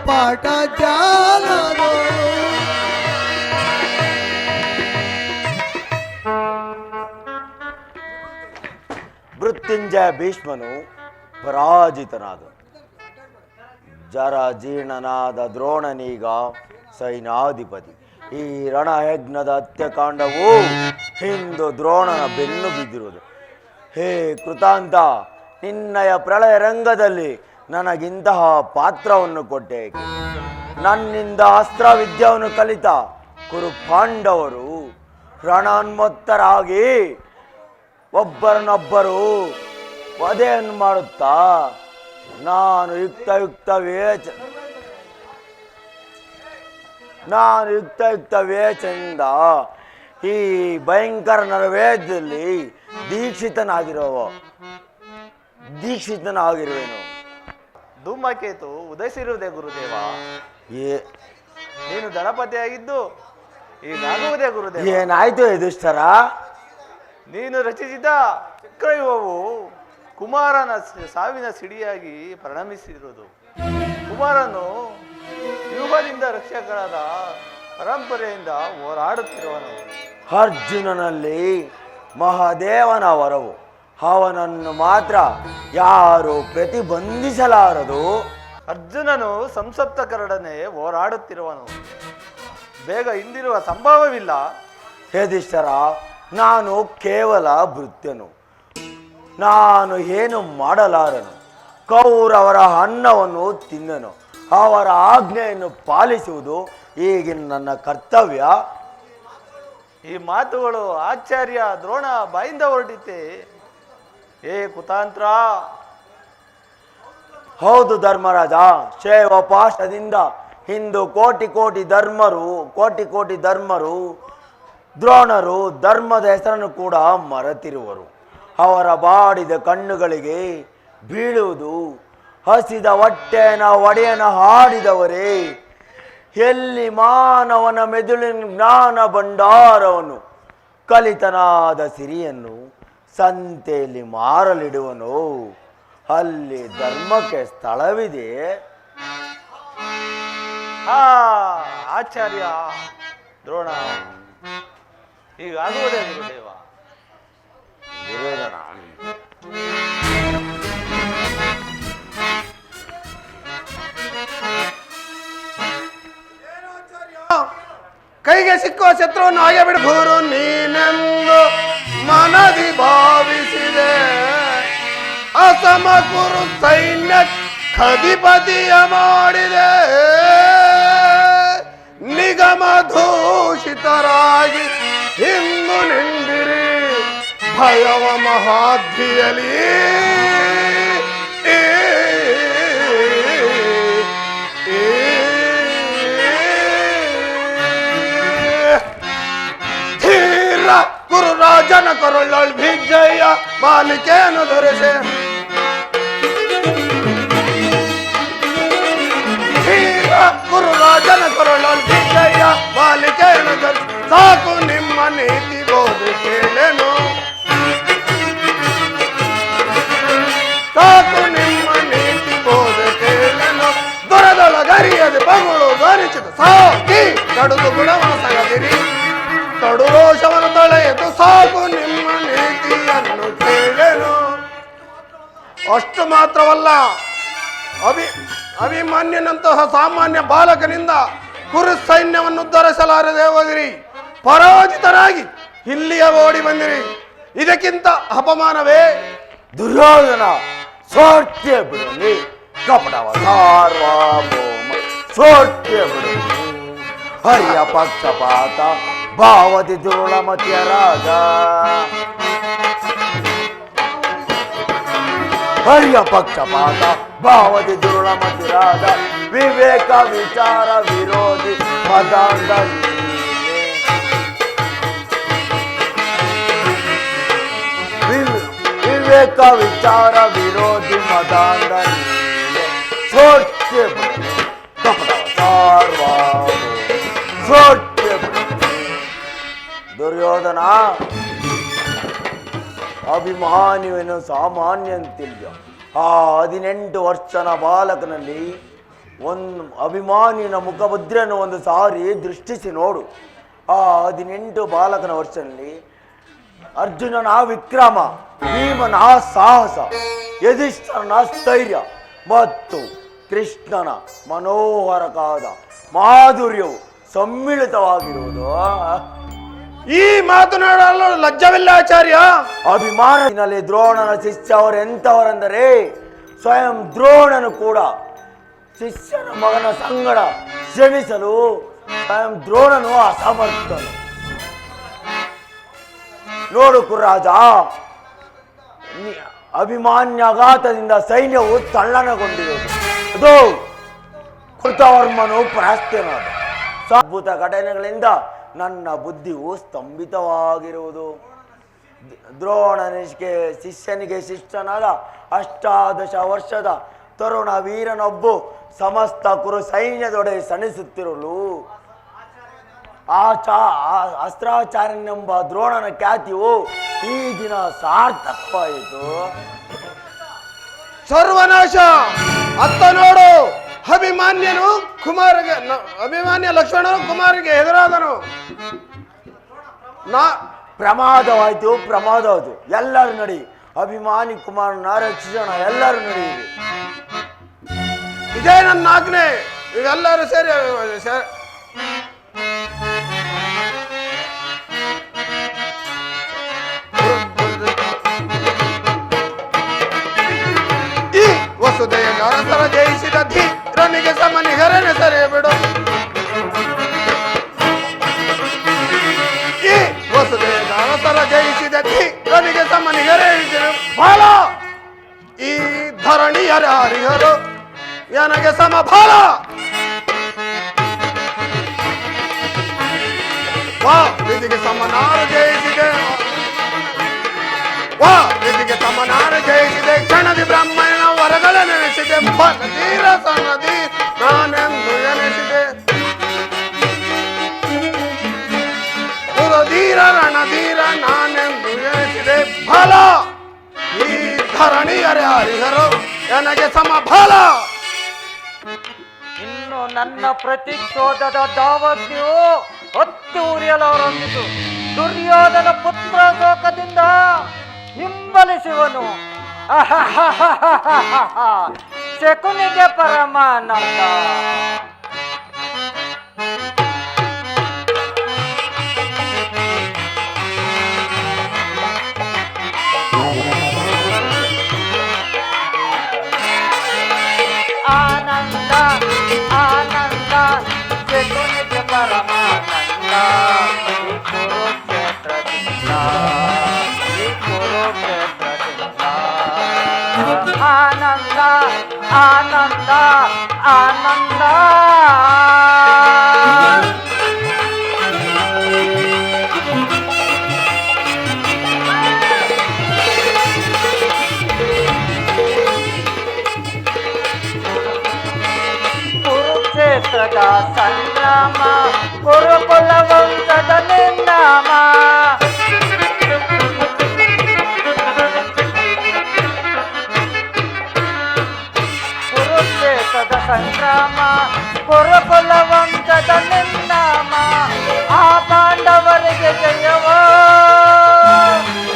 ಪಾಠ ಜಾಲದು. ಮೃತ್ಯುಂಜಯ ಭೀಷ್ಮನು ಪರಾಜಿತನಾದ. ಜೀರ್ಣನಾದ ದ್ರೋಣನೀಗ ಸೈನ್ಯಾಧಿಪತಿ. ಈ ರಣಯಜ್ಞದ ಹತ್ಯಕಾಂಡವು ಹಿಂದು ದ್ರೋಣನ ಬೆನ್ನು ಬಿದ್ದಿರುವುದು. ಹೇ ಕೃತಾಂತ, ನಿನ್ನಯ ಪ್ರಳಯ ರಂಗದಲ್ಲಿ ನನಗಿಂತಹ ಪಾತ್ರವನ್ನು ಕೊಟ್ಟೆ. ನನ್ನಿಂದ ಅಸ್ತ್ರವಿದ್ಯವನ್ನು ಕಲಿತ ಕುರು ಪಾಂಡವರು ರಣೋನ್ಮತ್ತರಾಗಿ ಒಬ್ಬರನ್ನೊಬ್ಬರು ವಧೆಯನ್ನು ಮಾಡುತ್ತಾ ನಾನು ಯುಕ್ತ ವೇಚದಿಂದ ಈ ಭಯಂಕರ ನರವೇದದಲ್ಲಿ ದೀಕ್ಷಿತನಾಗಿರುವೆನು. ಧೂಮಕೇತು ಉದಯಿಸಿರುವುದೇ ಗುರುದೇವ. ನೀನು ದಳಪತಿಯಾಗಿದ್ದು ಈಗಾಗುವುದೇ ಗುರುದೇವ. ಏನಾಯ್ತು ಯುಧಿಷ್ಠರ? ನೀನು ರಚಿಸಿದ ಚಕ್ರವ್ಯೂಹವು ಕುಮಾರನ ಸಾವಿನ ಸಿಡಿಯಾಗಿ ಪರಿಣಮಿಸಿರುವುದು. ಕುಮಾರನು ವ್ಯೂಹದಿಂದ ರಕ್ಷಕರಾದ ಪರಂಪರೆಯಿಂದ ಹೋರಾಡುತ್ತಿರುವನು. ಅರ್ಜುನನಲ್ಲಿ ಮಹಾದೇವನ ವರವು, ಅವನನ್ನು ಮಾತ್ರ ಯಾರು ಪ್ರತಿಬಂಧಿಸಲಾರದು. ಅರ್ಜುನನು ಸಂಸಪ್ತಕರೊಡನೆ ಹೋರಾಡುತ್ತಿರುವನು. ಬೇಗ ಹಿಂದಿರುವ ಸಂಭವವಿಲ್ಲ. ಯುಧಿಷ್ಠರ, ನಾನು ಕೇವಲ ಭೃತ್ಯನು, ನಾನು ಏನು ಮಾಡಲಾರನು. ಕೌರವರ ಅನ್ನವನ್ನು ತಿನ್ನನು, ಅವರ ಆಜ್ಞೆಯನ್ನು ಪಾಲಿಸುವುದು ಈಗಿನ ನನ್ನ ಕರ್ತವ್ಯ. ಈ ಮಾತುಗಳು ಆಚಾರ್ಯ ದ್ರೋಣ ಬಾಯಿಂದ ಹೊರಟಿತೆ. ಏ ಕುತಾಂತ್ರ. ಹೌದು ಧರ್ಮರಾಜ, ಶೈವಪಾಶದಿಂದ ಹಿಂದು ಕೋಟಿ ಕೋಟಿ ಧರ್ಮರು ದ್ರೋಣರು ಧರ್ಮದ ಹೆಸರನ್ನು ಕೂಡ ಮರೆತಿರುವರು. ಅವರ ಬಾಡಿದ ಕಣ್ಣುಗಳಿಗೆ ಬೀಳುವುದು ಹಸಿದ ಹೊಟ್ಟೆನ ಒಡೆಯನ ಹಾಡಿದವರೇ. ಎಲ್ಲಿ ಮಾನವನ ಮೆದುಳಿನ ಜ್ಞಾನ ಭಂಡಾರವನ್ನು ಕಲಿತನಾದ ಸಿರಿಯನ್ನು ಸಂತೆಯಲ್ಲಿ ಮಾರಲಿಡುವನು, ಅಲ್ಲಿ ಧರ್ಮಕ್ಕೆ ಸ್ಥಳವಿದೆ. ಆಚಾರ್ಯ ದ್ರೋಣ, ಹೀಗಾಗುವುದೇ ಗುರುದೇವ. ದುರ್ಯೋಧನ, ಕೈಗೆ ಸಿಕ್ಕುವ ಶತ್ರುವನ್ನು ಹಾಗೆ ಬಿಡಬಹುದು ನೀನೆಂದು ಮನದಿ ಭಾವಿಸಿದೆ. ಅಸಮಕುರು ಸೈನ್ಯ ಖಧಿಪತಿಯ ಮಾಡಿದೆ. ನಿಗಮ ದೂಷಿತರಾಗಿ ಇಂದು ನಿಂದಿರಿ ಭಯವ ಮಹಾಧಿಯಲಿ. ಧೀರ ಗುರುರಾಜನ ಕರುಳಲ್ ವಿಜಯ ಮಾಲಿಕೆಯನ್ನು ದೊರೆಸೆ. ಧೀರ ಗುರುರಾಜನ ಕರುಳಲ್ ವಿಜಯ ಮಾಲಿಕೆಯನ್ನು ದೊರೆಸೆ. ಸಾಕು ನಿಮ್ಮ ನೀತಿ ಬೋಧೆ ಕೇಳೆನು. ಸಾಕು ನಿಮ್ಮ ನೀತಿ ಬೋಧೆ ಕೇಳೆನು. ದೊರೆದೊಳಗರಿಯದೆ ಪಗುಳು ಧ್ವನಿಸಿದ ಸಾಕಿ ಕಡುದು ಗುಣವನ್ನು ಸಗದಿರಿ. ಕಡು ರೋಷವನ್ನು ತೊಳೆಯದು ಸಾಕು ನಿಮ್ಮ ನೀತಿಯನ್ನು ಕೇಳೆನು. ಅಷ್ಟು ಮಾತ್ರವಲ್ಲ, ಅಭಿಮನ್ಯನಂತಹ ಸಾಮಾನ್ಯ ಬಾಲಕನಿಂದ ಕುರು ಸೈನ್ಯವನ್ನು ಉದ್ಧರಿಸಲಾರದೆ ಹೋದಿರಿ. ಪರಾಜಿತರಾಗಿ ಇಲ್ಲಿಯ ಓಡಿ ಬಂದಿರಿ. ಇದಕ್ಕಿಂತ ಅಪಮಾನವೇ? ದುರ್ಯೋಧನ, ಸೋಟ್ಯ ಬಿಡಲಿ ಕಪಟವ ಸಾರ್ವಭೌಮ. ಸೋಟ್ಯ ಬಿಡಲಿ ಹರಿಯ ಪಕ್ಷಪಾತ ಭಾವತಿ ದುರುಳಮತಿಯ ರಾಜ. ಹರಿಯ ಪಕ್ಷಪಾತ ಭಾವತಿ ದುರುಳಮತಿ ರಾಜ. ವಿವೇಕ ವಿಚಾರ ವಿರೋಧಿ ಮದಾಂಧ. ವಿವೇಕ ವಿಚಾರ ವಿರೋಧಿ ಮದಾಂಧ. ಸೋಟ್ಯ ಬಿಡಲಿ ಕಪಟವ ಸಾರ್ವಭೌಮ. ಸೋಟ್ಯ ದುರ್ಯೋಧನ, ಅಭಿಮಾನಿಯನ್ನು ಸಾಮಾನ್ಯ ಅಂತಿಲ್ಲ. ಆ 18 ವರ್ಷನ ಬಾಲಕನಲ್ಲಿ ಒಂದು ಅಭಿಮಾನಿನ ಮುಖಮುದ್ರೆಯನ್ನು ಒಂದು ಸಾರಿ ದೃಷ್ಟಿಸಿ ನೋಡು. ಆ 18 ಬಾಲಕನ ವರ್ಷದಲ್ಲಿ ಅರ್ಜುನನ ವಿಕ್ರಮ, ಭೀಮನ ಸಾಹಸ, ಯಧಿಷ್ಠರನ ಸ್ಥೈರ್ಯ ಮತ್ತು ಕೃಷ್ಣನ ಮನೋಹರವಾದ ಮಾಧುರ್ಯವು ಸಮ್ಮಿಳಿತವಾಗಿರುವುದು. ಈ ಮಾತನಾಡಲು ಲಜ್ಜವಿಲ್ಲ ಆಚಾರ್ಯ. ಅಭಿಮಾನದಲ್ಲಿ ದ್ರೋಣನ ಶಿಷ್ಯ ಅವರು ಎಂಥವರೆಂದರೆ ಸ್ವಯಂ ದ್ರೋಣನು ಕೂಡ ಶಿಷ್ಯನ ಮಗನ ಸಂಗಡ ಶ್ರಮಿಸಲು ಸ್ವಯಂ ದ್ರೋಣನು ಅಸಮರ್ಥನು. ನೋಡು ಕುರಾಜ, ಅಭಿಮಾನ್ಯಘಾತದಿಂದ ಸೈನ್ಯವು ತಲ್ಲಣಗೊಂಡಿರುವುದು. ಅದು ಕೃತವರ್ಮನು ಪರಾಸ್ತನಾದ. ಅದ್ಭುತ ಘಟನೆಗಳಿಂದ ನನ್ನ ಬುದ್ಧಿಯು ಸ್ತಂಭಿತವಾಗಿರುವುದು. ದ್ರೋಣನಿಗೆ ಶಿಷ್ಯನಿಗೆ ಶಿಷ್ಯನಾದ 18 ವರ್ಷದ ತರುಣ ವೀರನೊಬ್ಬ ಸಮಸ್ತ ಕುರು ಸೈನ್ಯದೊಡೆ ಸಣಿಸುತ್ತಿರಲು ಅಸ್ತ್ರಾಚಾರ್ಯನೆಂಬ ದ್ರೋಣನ ಖ್ಯಾತಿಯು ಈ ದಿನ ಸಾರ್ಥಕವಾಯಿತು. ಸರ್ವನಾಶ. ಅತ್ತ ನೋಡು, ಅಭಿಮಾನ್ಯನು ಕುಮಾರಿಗೆ ಅಭಿಮಾನ್ಯ ಲಕ್ಷ್ಮಣನು ಕುಮಾರಿಗೆ ಎದುರಾದನು. ಪ್ರಮಾದವಾಯ್ತು. ಎಲ್ಲರೂ ನಡಿ, ಅಭಿಮಾನಿ ಕುಮಾರನ ರಕ್ಷಿಸೋಣ. ಎಲ್ಲರೂ ನಡೆಯಿರಿ. ಇದೇ ನನ್ನ ಆಜ್ಞೆ. ಇವೆಲ್ಲರೂ ಸೇರಿ ಈ ವಸುದೆಯ ಅರಸರ ಜಯಿಸಿದ ಧೀರನಿಗೆ ಸಮನಿಗರನೆ ಸರಿ ಬಿಡು. ಈ ವಸುದೆಯ ಅರಸರ ಜಯಿಸಿದ ಧೀರನಿಗೆ ಸಮನಿಗರೇ ಬಾಳ. ಈ ಧರಣಿಯರ ಹರಿಹರು ನನಗೆ ಸಮಫಲ. ವಾ ವಿಧಿಗೆ ಸಮನಾರು ಜಯಿಸಿದೆ. ಕ್ಷಣದಿ ಬ್ರಹ್ಮನ ವರಗಳ ನೆನೆಸಿದೆ. ಧೀರ ಸನ್ನದಿ ನಾನೆಂದು ಎನಿಸಿದೆ. ಧೀರ ರಣಧೀರ ನಾನೆಂದು ಎನಿಸಿದೆ. ಫಲ ಈ ಧರಣಿಯರ ಹರಿಹರು ನನಗೆ ಸಮಫಲ. ಇನ್ನು ನನ್ನ ಪ್ರತಿಶೋಧದ ದಾವತ್ಯು ಹೊತ್ತು ಉರಿಯಲಾರಂಭಿತು. ದುರ್ಯೋಧನ ಪುತ್ರ ಶೋಕದಿಂದ ಹಿಂಬಲಿಸುವನು. ಶಕುನಿಗೆ ಪರಮಾನಂದ. ಆನಂದ ಆನಂದ ಶಕುನಿಗೆ ಪರಮಾನಂದ. ಆನಂದ ಆನಂದ ಆನಂದ. ಕುರುಕ್ಷೇತ್ರದ ಸಂಗ್ರಾಮ, ಕುರುಕುಲ ವಂಶದ ನಿರ್ನಾಮ. ಸಂಗ್ರಾಮ, ಕುರುಕುಲ ವಂಶದ ನಿರ್ನಾಮ. ಆ ಪಾಂಡವರಿಗೆ ಜಯವೋ,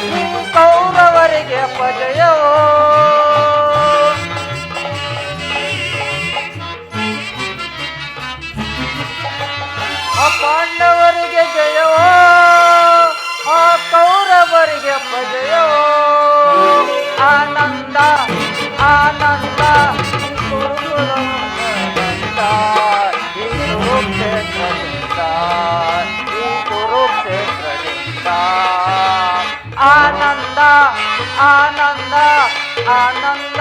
ಈ ಕೌರವರಿಗೆ ಅಪಜಯವೋ. ಆ ಪಾಂಡವರಿಗೆ ಜಯವೋ, ಆ ಕೌರವರಿಗೆ ಅಪಜಯವೋ. ಆನಂದ ಆನಂದ ಕುರುಕ್ಷೇತ್ರದಿಂದ ಆನಂದ ಆನಂದ ಆನಂದ.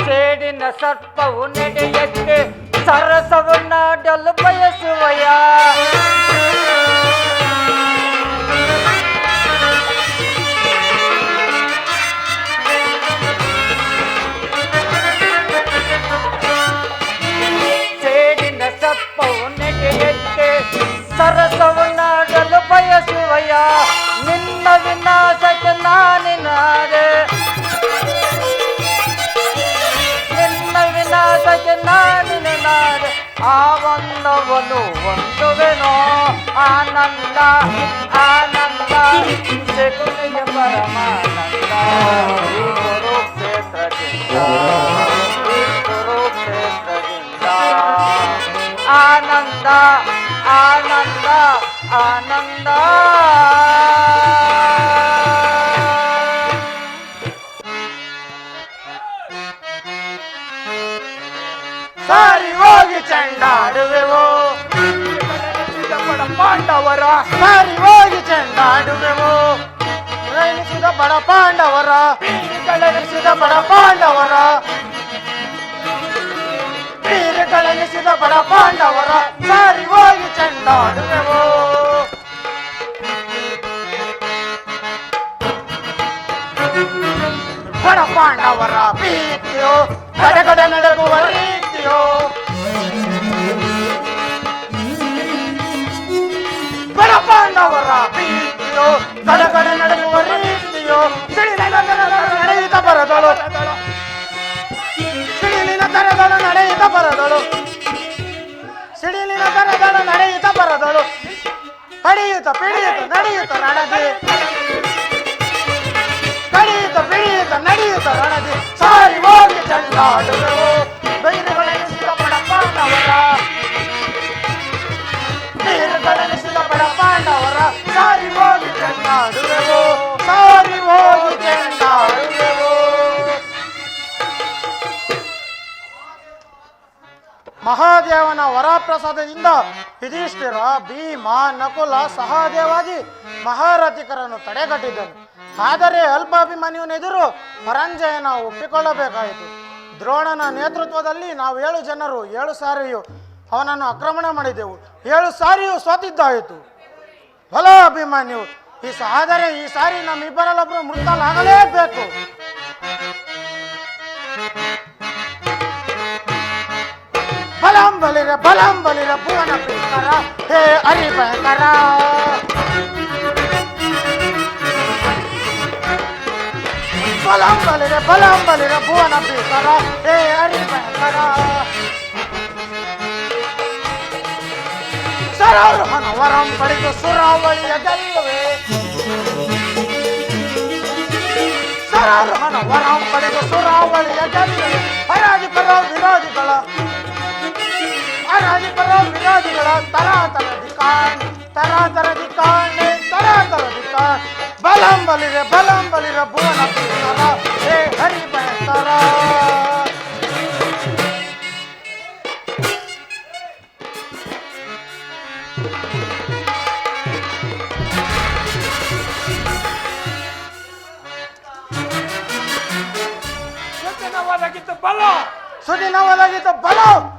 ಸೇಡಿನ ಸರ್ಪವು ನಡೆಯಕ್ಕೆ ಸರಸವನ್ನಾಡಲು ಬಯಸುವಯ. ಸೇಡಿನ ಸರ್ಪವು ನಡೆಯಕ್ಕೆ ಸರಸವನ್ನಾಡಲು ಬಯಸುವಯ. ಆ ಒಂದವನು ಒಂದುವೆನೋ ಆನಂದ ಆನಂದ ಶಕುನಿಯ ಪರಮಾನಂದ ಈ ಕುರುಕ್ಷೇತ್ರದಿಂದ ಈ ಕುರುಕ್ಷೇತ್ರದಿಂದ ಆನಂದ ಆನಂದ ಆನಂದ ಸಾರಿ ಹೋಗಿ ಚೆಂಡಾಡುವೆವು ಪಾಂಡವರ ಸಾರಿ ಹೋಗಿ ಚೆಂಡಾಡುವೆವು ರಣಿಸಿದ ಬಡ ಪಾಂಡವರ ಕಳನಿಸಿದ ಬಡ ಪಾಂಡವರ ಬೀರು ಕಳನಿಸಿದ ಬಡ ಪಾಂಡವರ ಸಾರಿ ಹೋಗಿ ಚೆಂಡಾಡುವೆವು ಬಡ ಪಾಂಡವರ ಪ್ರೀತಿಯೋ ಕಡೆಗಡ ನಡಗುವ ರೀತಿಯೋ ಬಡ ಪಾಂಡವರ ಪ್ರೀತಿಯೋ ಕಡೆಗಡ ನಡಗುವ ರೀತಿಯೋ ನಡೆಯುತ್ತ ಬರದಳು ಸಿಡಿಲಿನ ತರದಳು ನಡೆಯುತ್ತ ಬರದಳು ಸಿಡಿಲಿನ ತರದಳು ನಡೆಯುತ್ತ ಬರದಳು ಹಡಿಯುತ್ತ ಪಿಡಿಯುತ್ತ ನಡೆಯುತ್ತ ರಣದಿ ಕಡಿಯುತ್ತ ಪಿಡಿಯುತ್ತ ನಡೆಯುತ್ತ ರಣದಿ ಸಾರಿ ಹೋಗಿ ಚೆಂಡಾಡುವೆವು ಬೈರುಗಳೆನಿಸಿದ ಬಡ ಪಾಂಡವರ ಬೈರುಗಳೆನಿಸಿದ ಬಡ ಪಾಂಡವರ ಸಾರಿ ಹೋಗಿ ಚೆಂಡಾಡುವೆವು ಸಾರಿ ಹೋಗಿ ಚೆಂಡಾಡುವೆವು ಮಹಾದೇವನ ವರಪ್ರಸಾದದಿಂದ ಯುಧಿಷ್ಠಿರ ಭೀಮ ನಕುಲ ಸಹದೇವಾದಿ ಮಹಾರಥಿಕರನ್ನು ತಡೆಗಟ್ಟಿದ್ದನು. ಆದರೆ ಅಲ್ಪಾಭಿಮನ್ಯುನೆದುರು ಪರಂಜಯನ ಒಪ್ಪಿಕೊಳ್ಳಬೇಕಾಯಿತು. ದ್ರೋಣನ ನೇತೃತ್ವದಲ್ಲಿ ನಾವು 7 ಜನರು 7 ಸಾರಿಯೂ ಅವನನ್ನು ಆಕ್ರಮಣ ಮಾಡಿದೆವು. 7 ಸಾರಿಯೂ ಸೋತಿದ್ದಾಯಿತು. ಬಲ ಅಭಿಮನ್ಯು ಆದರೆ ಈ ಸಾರಿ ನಮ್ಮಿಬ್ಬರಲ್ಲೊಬ್ಬರು ಮೃತಲಾಗಲೇಬೇಕು. ಬಲಂ ಬಲಿರ ಭುವನ ಪ್ರೀಕರ ಹೇ ಹರಿ ಭಯಂಕರ ಬಲಂ ಬಲಿರ ಭುವನ ಪ್ರೀಕರ ಹೇ ಹರಿ ಭಯಂಕರ ಸರಾರೋಹಣ ವರಂ ಪಡೆದು ಸುರಾವಳಿಯ ಗೆಲ್ಲುವೆ ಸರಾರೋಹಣ ವರಂ ಪಡೆದು ಸುರಾವಳಿಯ ಗೆಲ್ಲುವೆ ಹರಾಜಿ ಪರ ವಿರೋಧಿಗಳ ತರಾತರದಿ ಕಾಣೆ ಬಲಂ ಬಲಿರ ಭುವನ ಪ್ರೀಕರ ಹೇ ಹರಿ ಭಯಂಕರ ಸುದಿನ ಒದಗಿದ್ದ ಬಲ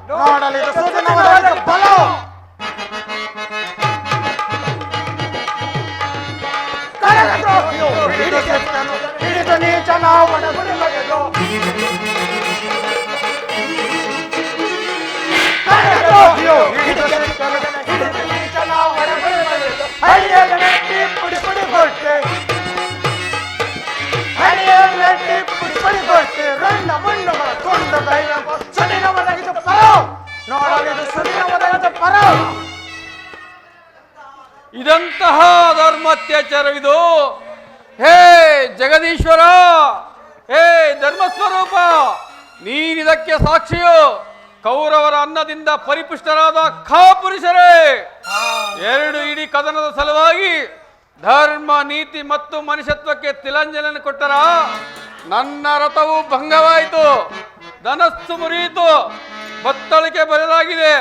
ನೋಡಲಿದ್ದು ಸುದಿನ ಒದಗಿದ್ದ ಬಲ ಹಿಡಿದು ನೀಚನ ಒಡಗುಡಿಮಗೆದು ನೀಚನ ಒಡಗುಡಿಮಗೆದು ಹಳ್ಳಿಯಲ್ಲಿ ಮೆಟ್ಟಿ ಪುಡಿ ಪುಡಿ ಕೊಟ್ಟೆ ಹಳ್ಳಿಯಲ್ಲಿ ಪುಡಿ ಪುಡಿ ಕೊಟ್ಟೆ ರಂಡ ಮುಂಡುಗಳ ತುಂಡು ಕೈಲ ಸುದಿನ ಒದಗಿದ ಪರ ನೋಡಲಿದ್ದು ಸುದಿನ ಒದಗಿದ ಪರ ಇದಂತಹ ಧರ್ಮಾತ್ಯಾಚಾರವಿದು. ಹೇ ಜಗದೀಶ್ವರ, ಹೇ ಧರ್ಮಸ್ವರೂಪ, ನೀನಿದಕ್ಕೆ ಸಾಕ್ಷಿಯು. ಕೌರವರ ಅನ್ನದಿಂದ ಪರಿಪುಷ್ಟರಾದ ಖಾಪುರುಷರೇ, 2 ಇಡೀ ಕದನದ ಸಲುವಾಗಿ ಧರ್ಮ ನೀತಿ ಮತ್ತು ಮನುಷ್ಯತ್ವಕ್ಕೆ ತಿಲಾಂಜಲಿಯನ್ನು ಕೊಟ್ಟರ ನನ್ನ ರಥವು ಭಂಗವಾಯಿತು, ಧನಸ್ಸು ಮುರಿಯಿತು, ಬತ್ತಳಿಕೆ ಬರೆದಾಗಿದೆ.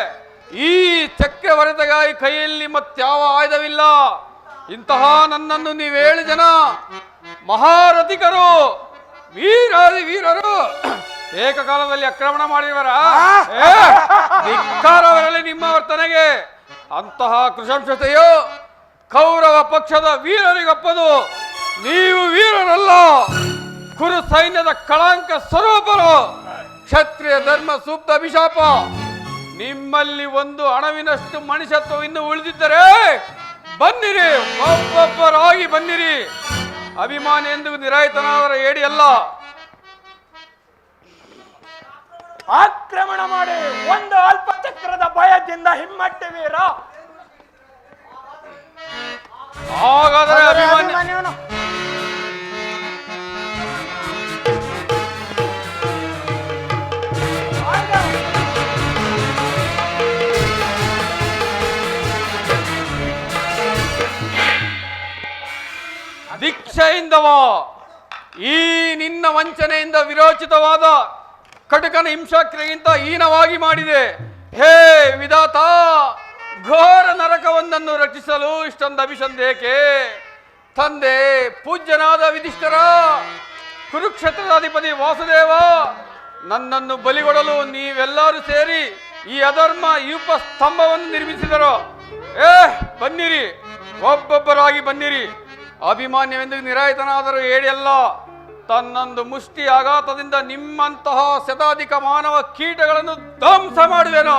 ಈ ಚಕ್ರವರತಗಾಗಿ ಕೈಯಲ್ಲಿ ಮತ್ಯಾವ ಆಯುಧವಿಲ್ಲ. ಇಂತಹ ನನ್ನನ್ನು ನೀವು 7 ಜನ ಮಹಾರಥಿಕರು ವೀರಾದಿ ವೀರರು ಏಕಕಾಲದಲ್ಲಿ ಆಕ್ರಮಣ ಮಾಡಿದವರ ಧಿಕ್ಕಾರವರಲ್ಲಿ ನಿಮ್ಮ ವರ್ತನೆಗೆ. ಅಂತಹ ಕೃಶಂಸತೆಯು ಕೌರವ ಪಕ್ಷದ ವೀರರಿಗಪ್ಪದು. ನೀವು ವೀರರಲ್ಲ, ಕುರು ಸೈನ್ಯದ ಕಳಂಕ ಸ್ವರೂಪರು. ಕ್ಷತ್ರಿಯ ಧರ್ಮ ಸೂಕ್ತ ಅಭಿಶಾಪ. ನಿಮ್ಮಲ್ಲಿ ಒಂದು ಅಣವಿನಷ್ಟು ಮನುಷ್ಯತ್ವ ಇನ್ನು ಉಳಿದಿದ್ದರೆ ಬನ್ನಿರಿ, ಒಬ್ಬೊಬ್ಬರಾಗಿ ಬನ್ನಿರಿ. ಅಭಿಮಾನಿ ಎಂದು ನಿರಾಯಿತನಾದವರ ಏಡಿ ಅಲ್ಲ. ಆಕ್ರಮಣ ಮಾಡಿ ಒಂದು ಅಲ್ಪ ಚಕ್ರದ ಭಯದಿಂದ ಹಿಮ್ಮಟ್ಟಿ ವೀರ. ಹಾಗಾದರೆ ಅಭಿಮನ್ಯು ಅಭಿಮನ್ಯುವನು ದೀಕ್ಷೆಯಿಂದವ ಈ ನಿನ್ನ ವಂಚನೆಯಿಂದ ವಿರೋಚಿತವಾದ ಕಟಕನ ಹಿಂಸಾಕ್ರಿಯೆಗಿಂತ ಹೀನವಾಗಿ ಮಾಡಿದೆ. ಹೇ ವಿಧಾತ, ಘೋರ ನರಕವೊಂದನ್ನು ರಕ್ಷಿಸಲು ಇಷ್ಟೊಂದು ಅಭಿಷಂದೇಕೆ? ತಂದೆ ಪೂಜ್ಯನಾದ ವಿಧಿಷ್ಠರ, ಕುರುಕ್ಷೇತ್ರದ ಅಧಿಪತಿ ವಾಸುದೇವ, ನನ್ನನ್ನು ಬಲಿಗೊಡಲು ನೀವೆಲ್ಲರೂ ಸೇರಿ ಈ ಅಧರ್ಮ ಯೂಪ ಸ್ತಂಭವನ್ನು ನಿರ್ಮಿಸಿದರು. ಬನ್ನಿರಿ, ಒಬ್ಬೊಬ್ಬರಾಗಿ ಬನ್ನಿರಿ. ಅಭಿಮಾನ್ಯವೆಂದು ನಿರಾಯಿತನಾದರೂ ಹೇಳಿಯಲ್ಲ, ತನ್ನೊಂದು ಮುಷ್ಟಿ ಆಘಾತದಿಂದ ನಿಮ್ಮಂತಹ ಶತಾಧಿಕ ಮಾನವ ಕೀಟಗಳನ್ನು ಧ್ವಂಸ ಮಾಡುವೆನು.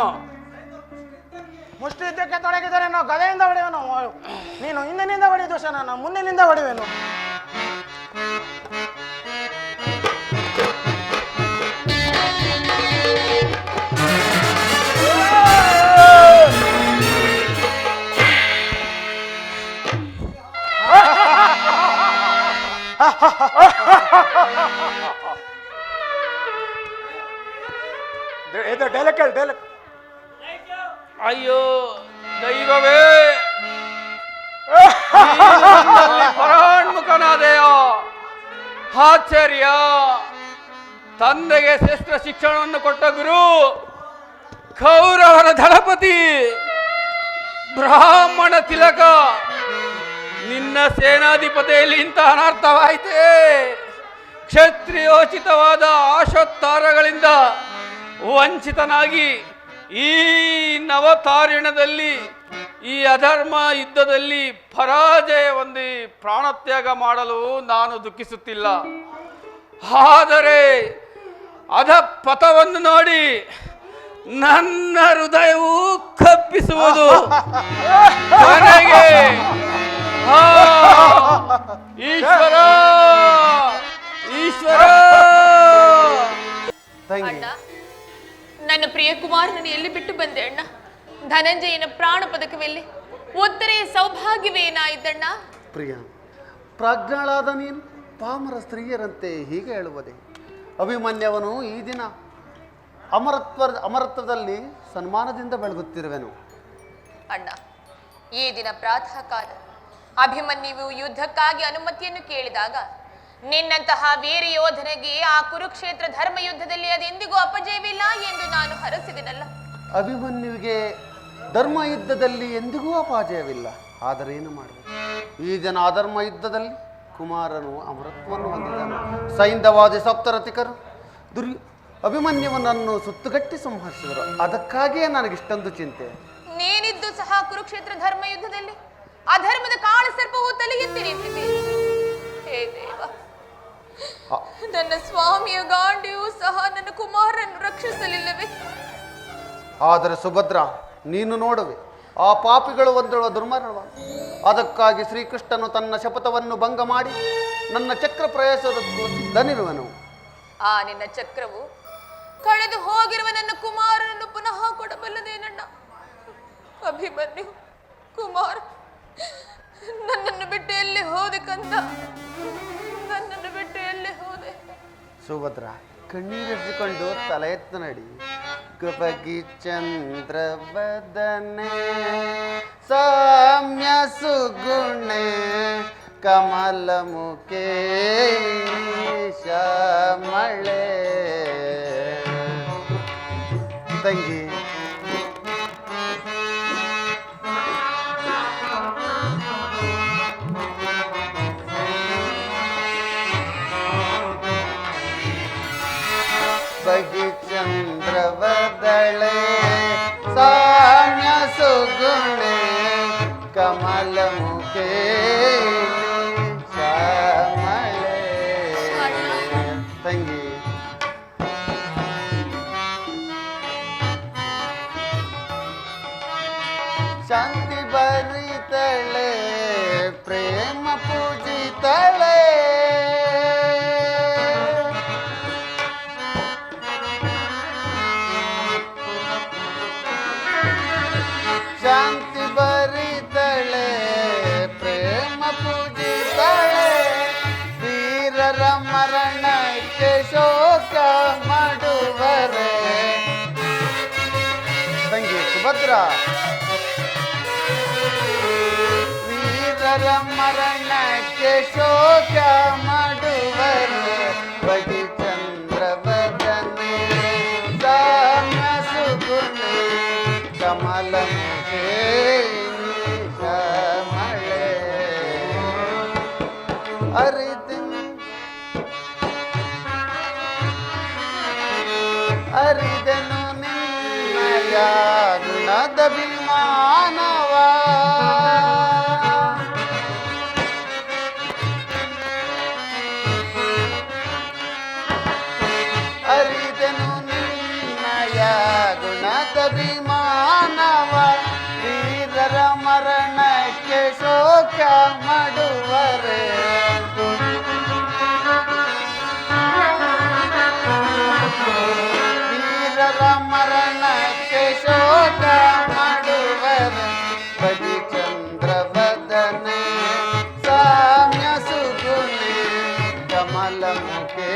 ಮುಷ್ಟಿ ಯುದ್ಧಕ್ಕೆ ತೊಡಗಿದರೆ ನಾವು ಗದೆಯಿಂದ ಹೊಡೆಯುವನು. ನೀನು ಹಿಂದಿನಿಂದ ಹೊಡೆಯ ದೋಷ, ನಾನು ಮುಂದಿನಿಂದ ಹೊಡೆಯುವೆನು. ಇದು ಡೈಲಾಗ್ ಹೇಳು, ಡೈಲಾಗ್. ಅಯ್ಯೋ ದೈವವೇ, ಪರಾಣ್ಮುಖನಾದೆಯ ಆಚಾರ್ಯ, ತಂದೆಗೆ ಶ್ರೇಷ್ಠ ಶಿಕ್ಷಣವನ್ನು ಕೊಟ್ಟ ಗುರು, ಕೌರವರ ದಳಪತಿ, ಬ್ರಾಹ್ಮಣ ತಿಲಕ, ನಿನ್ನ ಸೇನಾಧಿಪತಿಯಲ್ಲಿ ಇಂಥ ಅನರ್ಥವಾಯಿತೇ? ಕ್ಷತ್ರಿಯೋಚಿತವಾದ ಆಶೋತ್ತಾರಗಳಿಂದ ವಂಚಿತನಾಗಿ ಈ ನವತಾರಿಣದಲ್ಲಿ, ಈ ಅಧರ್ಮ ಯುದ್ಧದಲ್ಲಿ ಪರಾಜಯ ಹೊಂದಿ ಪ್ರಾಣತ್ಯಾಗ ಮಾಡಲು ನಾನು ದುಃಖಿಸುತ್ತಿಲ್ಲ. ಆದರೆ ಅಧ ಪಥವನ್ನು ನೋಡಿ ನನ್ನ ಹೃದಯವು ಕಪ್ಪಿಸುವುದು. ನನಗೆ ಈಶ್ವರ, ಈಶ್ವರ. ಅಣ್ಣ, ನನ್ನ ಪ್ರಿಯ ಕುಮಾರನನ್ನು ಎಲ್ಲಿ ಬಿಟ್ಟು ಬಂದೆ ಅಣ್ಣ? ಧನಂಜಯನ ಪ್ರಾಣ ಪದಕವೆಲ್ಲಿ? ಉತ್ತರೆಯ ಸೌಭಾಗ್ಯವೇನಾಯಿತಣ್ಣ? ಪ್ರಿಯ, ಪ್ರಾಜ್ಞಳಾದ ನೀನು ಪಾಮರ ಸ್ತ್ರೀಯರಂತೆ ಹೀಗೆ ಹೇಳುವುದೇ? ಅಭಿಮನ್ಯವನು ಈ ದಿನ ಅಮರತ್ವದಲ್ಲಿ ಸನ್ಮಾನದಿಂದ ಬೆಳಗುತ್ತಿರುವೆನು. ಅಣ್ಣ, ಈ ದಿನ ಪ್ರಾತಃ ಕಾಲ ಅಭಿಮನ್ಯುವು ಯುದ್ಧಕ್ಕಾಗಿ ಅನುಮತಿಯನ್ನು ಕೇಳಿದಾಗ ನಿನ್ನಂತಹ ವೀರ ಯೋಧನಿಗೆ ಆ ಕುರುಕ್ಷೇತ್ರ ಧರ್ಮ ಯುದ್ಧದಲ್ಲಿ ಅದೆಂದಿಗೂ ಅಪಜಯವಿಲ್ಲ ಎಂದು ನಾನು ಹರಸಿದೆನಲ್ಲ. ಅಭಿಮನ್ಯುವಿಗೆ ಧರ್ಮ ಯುದ್ಧದಲ್ಲಿ ಎಂದಿಗೂ ಅಪಜಯವಿಲ್ಲ. ಆದರೆ ಏನು ಮಾಡಬೇಕು? ಈ ದಿನ ಅಧರ್ಮ ಯುದ್ಧದಲ್ಲಿ ಕುಮಾರನು ಅಮರತ್ವವನ್ನು ಹೊಂದಿದನು. ಸೈಂಧವಾದಿ ಸಪ್ತರಥಿಕರು ಅಭಿಮನ್ಯುವನನ್ನು ಸುತ್ತುಗಟ್ಟಿ ಸಂಹರಿಸಿದರು. ಅದಕ್ಕಾಗಿಯೇ ನನಗಿಷ್ಟೊಂದು ಚಿಂತೆ. ನೀನಿದ್ದು ಸಹ ಕುರುಕ್ಷೇತ್ರ ಧರ್ಮ ಯುದ್ಧದಲ್ಲಿ ಅಧರ್ಮದ ಕಾಳ ಸರ್ಪವು ತಲೆ ಎತ್ತಿ ನಿಂತಿದೆ. ಹೇ ದೇವ, ನನ್ನ ಸ್ವಾಮಿಯ ಗಾಂಡಿಯೂ ಸಹ ನನ್ನ ಕುಮಾರನನ್ನು ರಕ್ಷಿಸಲಿಲ್ಲವೇ? ಆದರೆ ಸುಭದ್ರ, ನೀನು ನೋಡುವೆ, ಆ ಪಾಪಿಗಳು ಒಂದೊಳ ದುರ್ಮರಣ. ಅದಕ್ಕಾಗಿ ಶ್ರೀಕೃಷ್ಣನು ತನ್ನ ಶಪಥವನ್ನು ಭಂಗ ಮಾಡಿ ನನ್ನ ಚಕ್ರ ಪ್ರಯಾಸದಕ್ಕೂ ಸಿದ್ಧನಿರುವನು. ಆ ನಿನ್ನ ಚಕ್ರವು ಕಳೆದು ಹೋಗಿರುವ ನನ್ನ ಕುಮಾರನನ್ನು ಪುನಃ ಕೊಡಬಲ್ಲದೇನಣ್ಣ? ಅಭಿಮನ್ಯು ಕುಮಾರ, ನನ್ನನ್ನು ಬಿಟ್ಟು ಎಲ್ಲಿ ಹೋದೆ ಕಂದ? ನನ್ನನ್ನು ಬಿಟ್ಟು ಎಲ್ಲಿ ಹೋದೆ? ಸುಭದ್ರ, ಕಣ್ಣೀರಿಸಿಕೊಂಡು ತಲೆ ಎತ್ತು ನಡಿ. ಕೃಪಗಿ ಚಂದ್ರ ಬದನೆ ಸಾಮ್ಯ ಸುಗುಣೆ ಕಮಲ ಮುಖೇ ಶ್ಯಾಮಳೆ. ತಂಗಿ, ಬಗಿ ಚಂದ್ರವದಳೆ ಸಾಮ್ಯ ಸುಗುಣೆ ಕಮಲ ಮುಖೇ ಶ್ಯಾಮಳೆ. ತಂಗಿ, ಶಾಂತಿ ಬರಿತಳೆ ಪ್ರೇಮ ಪೂಜಿತಳೆ. ಶಾಂತಿ ಬರಿದಳೆ ಪ್ರೇಮ ಪೂಜಿದಳೆ ವೀರರ ಮರಣಕ್ಕೆ ಶೋಕ ಮಾಡುವರೆ ತಂಗಿ ಸುಭದ್ರ ವೀರರ ಮರಣಕ್ಕೆ ಶೋಕ ಮಾಡುವರೆ ಬಡಿ ಚಂದ್ರವದನೆ ಸಾಮ್ಯ ಸುಗುಣೆ ಕಮಲ ಮಳೆ ಅರಿದನು ನಿನ್ನಯ ಗುಣದ ವಿಮಾನವ ಅರಿದನು ನಿನ್ನಯ ಗುಣದ ವಿಮಾನವ ವೀರರ ಮರಣಕ್ಕೆ ಶೋಕ ಮಾಡುವರೆ ವೀರರ ಮರಣಕ್ಕೆ ಶೋಕ ಮಾಡುವರೆ ಬಡಿ ಚಂದ್ರವದನೆ ಸಾಮ್ಯ ಸುಗುಣೆ ಕಮಲ ಮುಖೇ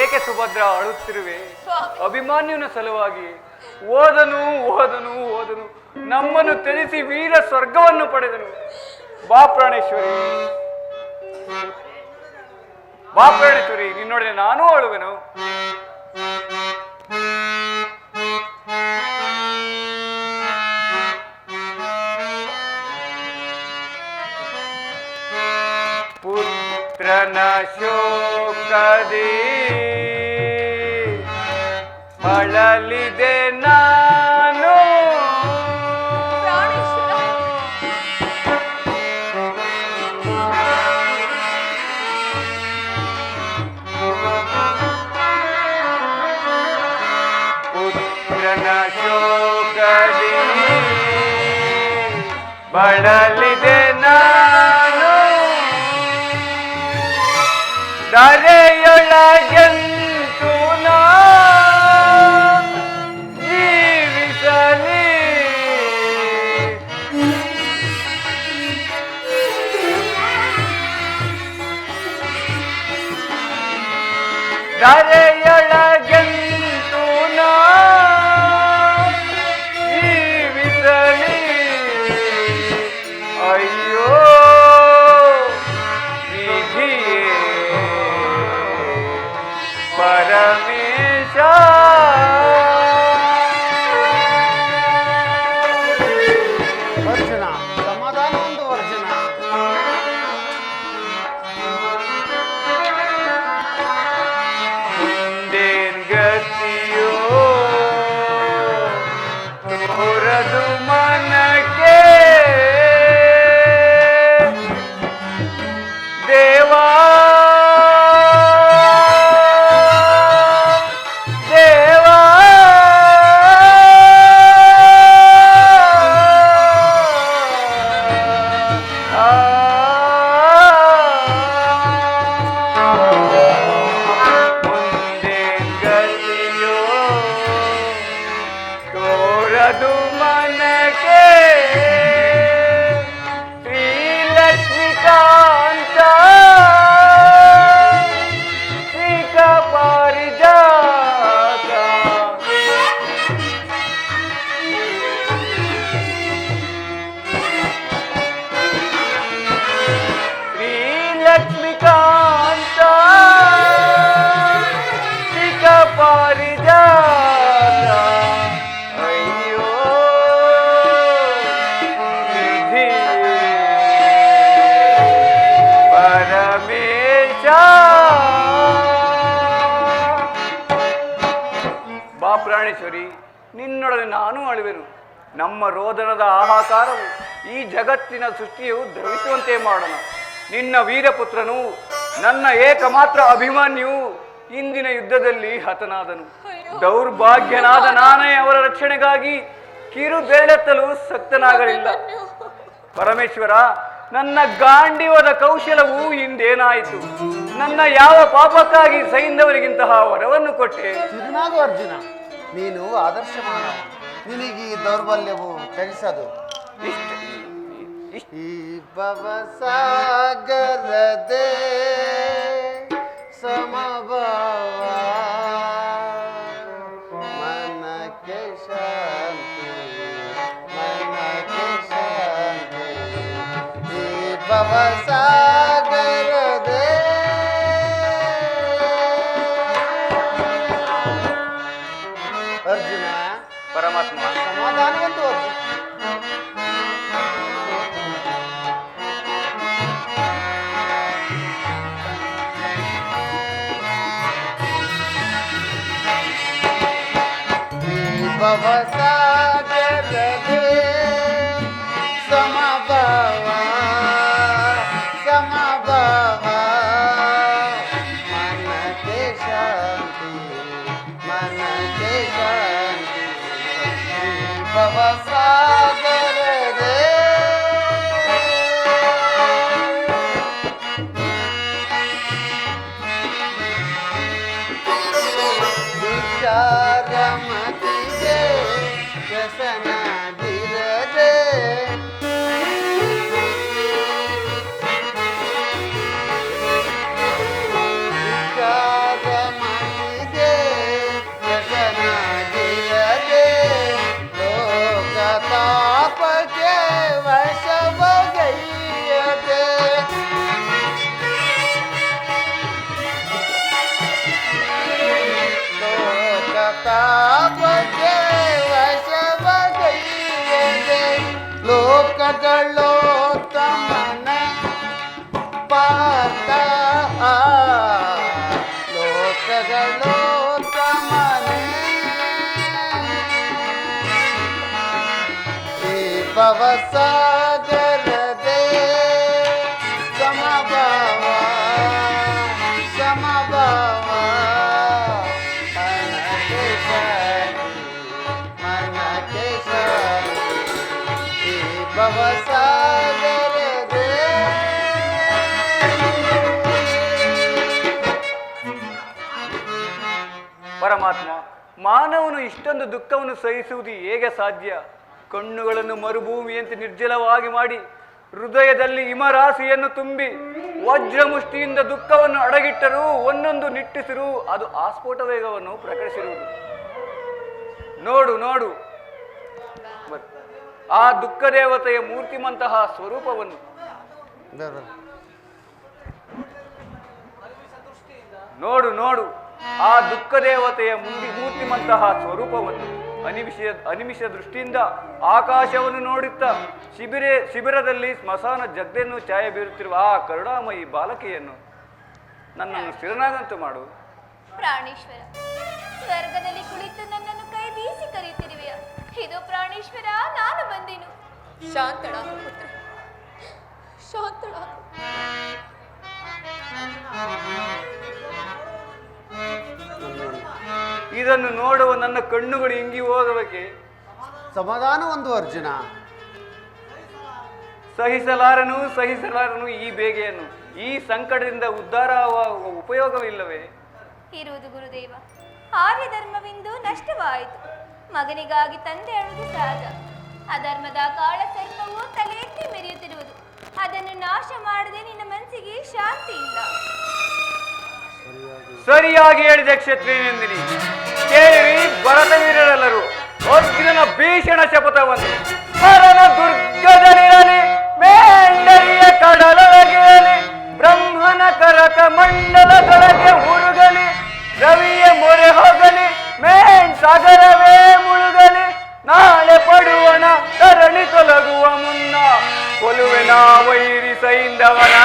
ಏಕೆ ಸುಭದ್ರ ಅಳುತ್ತಿರುವೆ? ಅಭಿಮನ್ಯುನ ಸಲುವಾಗಿ ಓದನು ಓದನು ಓದನು, ನಮ್ಮನ್ನು ತ್ಯಜಿಸಿ ವೀರ ಸ್ವರ್ಗವನ್ನು ಪಡೆದನು. ಬಾ ಪ್ರಾಣೇಶ್ವರಿ, ಬಾ ಪ್ರಾಣೇಶ್ವರಿ, ನಿನ್ನೊಡನೆ ನಾನೂ ಅಳುವೆನು. ಪುತ್ರನ ಶೋಕದಿ ಬಳಲಿದೆ ನಾನು, ಪುತ್ರನ ಶೋಕದಿ ಬಳಲಿದೆ ನಾನು, ಧರೆಯೊಳಗೆಂತು ನಾ ಜೀವಿಸಲಿ, ಧರೆಯೊಳಗೆಂತು ನಾ ಜೀವಿಸಲಿ. ಅಯ್ಯೋ ವಿಧಿಯೇ ಪರಮೇಶ, ಅರ್ಜುನ ಸಮಾಧಾನ ಒಂದು ಅರ್ಜುನ. ಮುಂದೇನ್ ಗತಿಯೋ ತೋರದು ಮನಕ್ಕೆ ದೇವಾ ದೇವಾ, ಮುಂದೇನ್ ಗತಿಯೋ ತೋರದು ಮನಕ್ಕೆ ಶ್ರೀಲಕ್ಷ್ಮೀಕಾಂತ ಶ್ರೀಕ ಪಾರಿಜಾತ, ಶ್ರೀಲಕ್ಷ್ಮೀಕಾಂತ ಶ್ರೀಕ ಪಾರಿಜಾತ. ಅಯ್ಯೋ ವಿಧಿ ಪರಮೇಶ. ಬಾ ಪ್ರಾಣೇಶ್ವರಿ, ನಿನ್ನೊಡನೆ ನಾನೂ ಅಳುವೆನು. ನಮ್ಮ ರೋದನದ ಹಾಹಾಕಾರವು ಈ ಜಗತ್ತಿನ ಸೃಷ್ಟಿಯು ದ್ರವಿಸುವಂತೆ ಮಾಡೋಣ. ನಿನ್ನ ವೀರಪುತ್ರನು, ನನ್ನ ಏಕಮಾತ್ರ ಅಭಿಮನ್ಯು ಇಂದಿನ ಯುದ್ಧದಲ್ಲಿ ಹತನಾದನು. ದೌರ್ಭಾಗ್ಯನಾದ ನಾನೇ ಅವರ ರಕ್ಷಣೆಗಾಗಿ ಕಿರು ಬೆರಳೆತ್ತಲು ಸಕ್ತನಾಗಲಿಲ್ಲ. ಪರಮೇಶ್ವರ, ನನ್ನ ಗಾಂಡಿವದ ಕೌಶಲವು ಹಿಂದೇನಾಯಿತು? ನನ್ನ ಯಾವ ಪಾಪಕ್ಕಾಗಿ ಸೈಂಧವನಿಗಿಂತಹ ವರವನ್ನು ಕೊಟ್ಟೆ? ತಿರುನಾಗು ಅರ್ಜುನ, ನೀನು ಆದರ್ಶ ಮಾನವ, ನಿನಗೆ ಈ ದೌರ್ಬಲ್ಯವು ತ್ಯಜಿಸದು. ಈ ಭವಸಾಗರದೆ ಸಮಭಾವ ಮನಕ್ಕೆ ಶಾಂತಿ, ಮನಕ್ಕೆ ಶಾಂತಿ. ಈ ಭವಸಾಗರದೆ ಅರ್ಜುನ ಪರಮಾತ್ಮ, ಸಮಾಧಾನವಂತು ಅರ್ಜುನ. ಭವಸಾಗರದೆ ಸಮಭಾವ ಸಮಭಾವ ಮನಕ್ಕೆ ಶಾಂತಿ, ಮನಕ್ಕೆ ಶಾಂತಿ. ಭವಸಾಗರದೆ ವಿಚಾರಮತಿಗೆ ವ್ಯಸನದಿರದೆ ವಿಚಾರಮತಿಗೆ ವ್ಯಸನದಿರದೆ ಲೋಕತಾಪಕ್ಕೆ ವಶವಗೈಯದೆ ಲೋಕತಾಪಕ್ಕೆ ವಶವಗೈಯದೆ ಲೋಕಗಳೋತ್ತಮನ ಪಾರ್ಥ ಲೋಕಗಳೋತ್ತಮನೆ ಈ ಭವಸಾಗರದೆ ಸಮಭಾವ ಸಮಭಾವ ಮನಕ್ಕೆ ಶಾಂತಿ, ಮನಕ್ಕೆ ಶಾಂತಿ. ಈ ಭವಸಾಗರದೆ ಪರಮಾತ್ಮ, ಮಾನವನು ಇಷ್ಟೊಂದು ದುಃಖವನ್ನು ಸಹಿಸುವುದು ಹೇಗೆ ಸಾಧ್ಯ? ಕಣ್ಣುಗಳನ್ನು ಮರುಭೂಮಿಯಂತೆ ನಿರ್ಜಲವಾಗಿ ಮಾಡಿ ಹೃದಯದಲ್ಲಿ ಹಿಮರಾಶಿಯನ್ನು ತುಂಬಿ ವಜ್ರಮುಷ್ಟಿಯಿಂದ ದುಃಖವನ್ನು ಅಡಗಿಟ್ಟರೂ ಒಂದೊಂದು ನಿಟ್ಟಿಸಿರೂ ಅದು ಆಸ್ಫೋಟ ವೇಗವನ್ನು ಪ್ರಕಟಿಸಿರುವುದು. ನೋಡು ನೋಡು ಆ ದುಃಖ ದೇವತೆಯ ಮೂರ್ತಿಮಂತಹ ಸ್ವರೂಪವನ್ನು. ನೋಡು ನೋಡು ಆ ದುಃಖ ದೇವತೆಯ ಮೂರ್ತಿಮಂತಹ ಸ್ವರೂಪವನ್ನು. ಅನಿಮಿಷ ದೃಷ್ಟಿಯಿಂದ ಆಕಾಶವನ್ನು ನೋಡುತ್ತಾ ಶಿಬಿರದಲ್ಲಿ ಸ್ಮಶಾನ ಜಗ್ದೆಯನ್ನು ಛಾಯೆ ಬೀರುತ್ತಿರುವ ಆ ಕರುಣಾಮಯಿ ಬಾಲಕಿಯನ್ನು ನನ್ನನ್ನು ಸ್ಥಿರನಾಗಂತು ಮಾಡು. ಪ್ರಾಣೇಶ್ವರ, ಸ್ವರ್ಗದಲ್ಲಿ ಕುಳಿತು ನನ್ನನ್ನು ಕೈ ಬೀಸಿ ಕರೆಯುತ್ತಿರುವೆಯ? ಇದು ಪ್ರಾಣೇಶ್ವರ, ನಾನು ಬಂದೆನು. ಶಾಂತಳಾಗು ಪುತ್ರ, ಶಾಂತಳಾಗು. ಇದನ್ನು ನೋಡುವ ನನ್ನ ಕಣ್ಣುಗಳು ಇಂಗಿ ಹೋಗಬೇಕೆ? ಸಮಾಧಾನ ಒಂದು ಅರ್ಜುನ. ಸಹಿಸಲಾರನು ಈ ಬೇಗೆಯನ್ನು. ಈ ಸಂಕಟದಿಂದ ಉದ್ಧಾರವಾಗುವ ಉಪಯೋಗವಿಲ್ಲವೇ? ಇರುವುದು ಗುರುದೇವ. ಆರ್ಯ ಧರ್ಮವೆಂದು ನಷ್ಟವಾಯಿತು. ಮಗನಿಗಾಗಿ ತಂದೆ ಅಳುವುದು ಸಹಜ. ಅಧರ್ಮದ ಕಾಳ ಸರ್ಪವು ತಲೆ ಎತ್ತಿ ಮೆರೆಯುತ್ತಿರುವುದು. ಅದನ್ನು ನಾಶ ಮಾಡದೆ ನಿನ್ನ ಮನಸ್ಸಿಗೆ ಶಾಂತಿ ಇಲ್ಲ. ಸರಿಯಾಗಿ ಹೇಳಿದೆ ಕ್ಷತ್ರಿಯನೆಂದಿನಿ. ಕೇಳಿರಿ ಭರತವೀರರೆಲ್ಲರೂ ಅರ್ಜುನನ ಭೀಷಣ ಶಪಥವನ್ನು. ಹರನ ದುರ್ಗದಲ್ಲಿರಲಿ, ಮೇಂಡರಿಯ ಕಡಲೊಳಗಿರಲಿ, ಬ್ರಹ್ಮನ ಕರಕ ಮಂಡಲದೊಳಗೆ ಹುರುಗಲಿ, ರವಿಯ ಮೊರೆ ಹೋಗಲಿ, ಮೇನ್ ಸಾಗರವೇ ಮುಳುಗಲಿ, ನಾಳೆ ಪಡುವನ ತರಣಿ ತೊಲಗುವ ಮುನ್ನ ಕೊಲುವೆನ ವೈರಿ ಸೈಂಧವನ.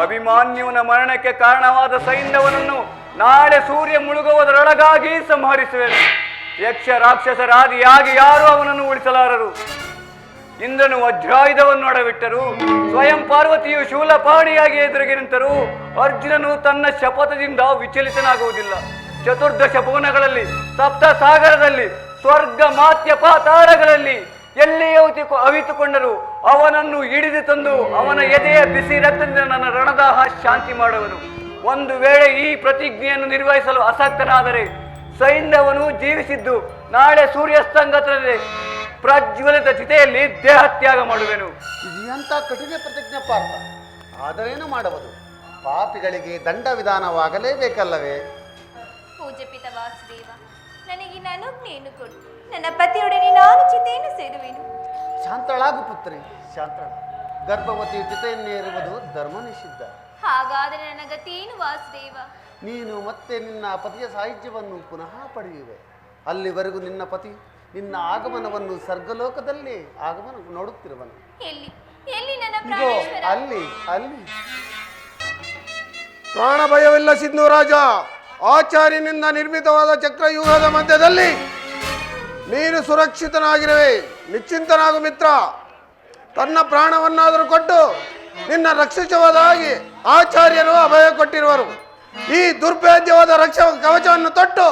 ಅಭಿಮಾನ್ಯುವನ ಮರಣಕ್ಕೆ ಕಾರಣವಾದ ಸೈಂಧವನನ್ನು ನಾಳೆ ಸೂರ್ಯ ಮುಳುಗುವುದರೊಳಗಾಗಿ ಸಂಹರಿಸುವೆನು. ಯಕ್ಷ ರಾಕ್ಷಸರಾದಿಯಾಗಿ ಯಾರು ಅವನನ್ನು ಉಳಿಸಲಾರರು. ಇಂದ್ರನು ವಜ್ರಾಯುಧವನ್ನು ಅಡವಿಟ್ಟರು, ಸ್ವಯಂ ಪಾರ್ವತಿಯು ಶೂಲಪಾಣಿಯಾಗಿ ಎದುರಿಗೆ ನಿಂತರು. ಅರ್ಜುನನು ತನ್ನ ಶಪಥದಿಂದ ವಿಚಲಿತನಾಗುವುದಿಲ್ಲ. ಚತುರ್ದಶ ಭುವನಗಳಲ್ಲಿ, ಸಪ್ತ ಸಾಗರದಲ್ಲಿ, ಸ್ವರ್ಗ ಮಾತ್ಯ ಪಾತಾಳಗಳಲ್ಲಿ ಎಲ್ಲಿಯೇ ಅವಿತುಕೊಂಡರು ಅವನನ್ನು ಹಿಡಿದು ತಂದು ಅವನ ಎದೆಯ ಬಿಸಿ ರಕ್ತದಿಂದ ನನ್ನ ರಣದಾಹ ಶಾಂತಿ ಮಾಡುವನು. ಒಂದು ವೇಳೆ ಈ ಪ್ರತಿಜ್ಞೆಯನ್ನು ನಿರ್ವಹಿಸಲು ಅಸಕ್ತನಾದರೆ ಸೈಂಧವನು ಜೀವಿಸಿದ್ದು ನಾಳೆ ಸೂರ್ಯಾಸ್ತಂಗತದಲ್ಲಿ ಪ್ರಜ್ವಲಿತ ಚಿತೆಯಲ್ಲಿ ದೇಹತ್ಯಾಗ ಮಾಡುವೆನು. ಇದು ಎಂಥ ಕಠಿಣ ಪ್ರತಿಜ್ಞೆ ಪಾರ್ಥ. ಆದರೇನು ಮಾಡುವುದು? ಪಾಪಿಗಳಿಗೆ ದಂಡ ವಿಧಾನವಾಗಲೇಬೇಕಲ್ಲವೇ? ಪೂಜ್ಯ ಪಿತ ವಾಸುದೇವ, ನನಗೆ ಅನುಜ್ಞೆಯನ್ನು ಕೊಡು. ನನ್ನ ಪತಿಯೊಡನೆ ನಾನು ಚಿತೆಯನ್ನು ಸೇರುವೆನು. ಶಾಂತಳಾಗು ಪುತ್ರಿ, ಶಾಂತಳ. ಗರ್ಭವತಿ ಚಿತೆಯನ್ನೇರುವುದು ಧರ್ಮ ನಿಷಿದ್ಧ. ಹಾಗಾದರೆ ನನ್ನ ಗತಿಯೇನು ವಾಸುದೇವ? ನೀನು ಮತ್ತೆ ನಿನ್ನ ಪತಿಯ ಸಾಹಿತ್ಯವನ್ನು ಪುನಃ ಪಡೆಯುವೆ. ಅಲ್ಲಿವರೆಗೂ ನಿನ್ನ ಪತಿ ನಿನ್ನ ಆಗಮನವನ್ನು ಸ್ವರ್ಗಲೋಕದಲ್ಲಿ ಆಗಮನ ನೋಡುತ್ತಿರುವನು. ಎಲ್ಲಿ ಎಲ್ಲಿ ನನ್ನ ಇಗೋ, ಪ್ರಾಣೇಶ್ವರ? ಅಲ್ಲಿ ಅಲ್ಲಿ. ಪ್ರಾಣ ಭಯವಿಲ್ಲ ಸಿಂಧು ರಾಜ. ಆಚಾರ್ಯನಿಂದ ನಿರ್ಮಿತವಾದ ಚಕ್ರವ್ಯೂಹದ ಮಧ್ಯದಲ್ಲಿ ನೀನು ಸುರಕ್ಷಿತನಾಗಿರುವೆ. ನಿಶ್ಚಿಂತನಾಗು ಮಿತ್ರ. ತನ್ನ ಪ್ರಾಣವನ್ನಾದರೂ ಕೊಟ್ಟು ನಿನ್ನ ರಕ್ಷಿಸುವುದಾಗಿ ಆಚಾರ್ಯರು ಅಭಯ ಕೊಟ್ಟಿರುವರು. ಈ ದುರ್ಭೇದ್ಯವಾದ ಕವಚವನ್ನು ತೊಟ್ಟು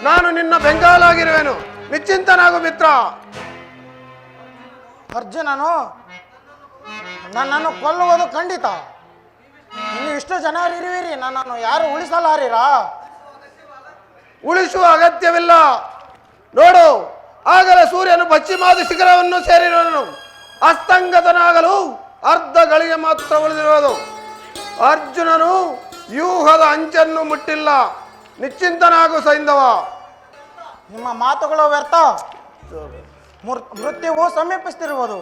ನಾನು ನಿನ್ನ ಬೆಂಗಾಲಾಗಿರುವೆನು. ನಿಶ್ಚಿಂತನಾಗು ಮಿತ್ರ. ಅರ್ಜುನನು ನನ್ನನ್ನು ಕೊಲ್ಲುವುದು ಖಂಡಿತ. ಇನ್ನು ಇಷ್ಟು ಜನರಿರುವಿರಿ, ನನ್ನನ್ನು ಯಾರು ಉಳಿಸಲಾರಿರಾ? ಉಳಿಸುವ ಅಗತ್ಯವಿಲ್ಲ. ನೋಡು, ಆಗಲೇ ಸೂರ್ಯನು ಪಶ್ಚಿಮಾದ ಶಿಖರವನ್ನು ಸೇರಿರುವನು. ಅಸ್ತಂಗತನಾಗಲು ಅರ್ಧ ಗಳಿಗೆ ಮಾತ್ರ ಉಳಿದಿರುವುದು. ಅರ್ಜುನನು ವ್ಯೂಹದ ಅಂಚನ್ನು ಮುಟ್ಟಿಲ್ಲ. ನಿಶ್ಚಿಂತನಾಗು ಸೈಂಧವ. ನಿಮ್ಮ ಮಾತುಗಳು ವ್ಯರ್ಥ. ಮೃತ್ಯುವು ಸಮೀಪಿಸುತ್ತಿರುವುದು.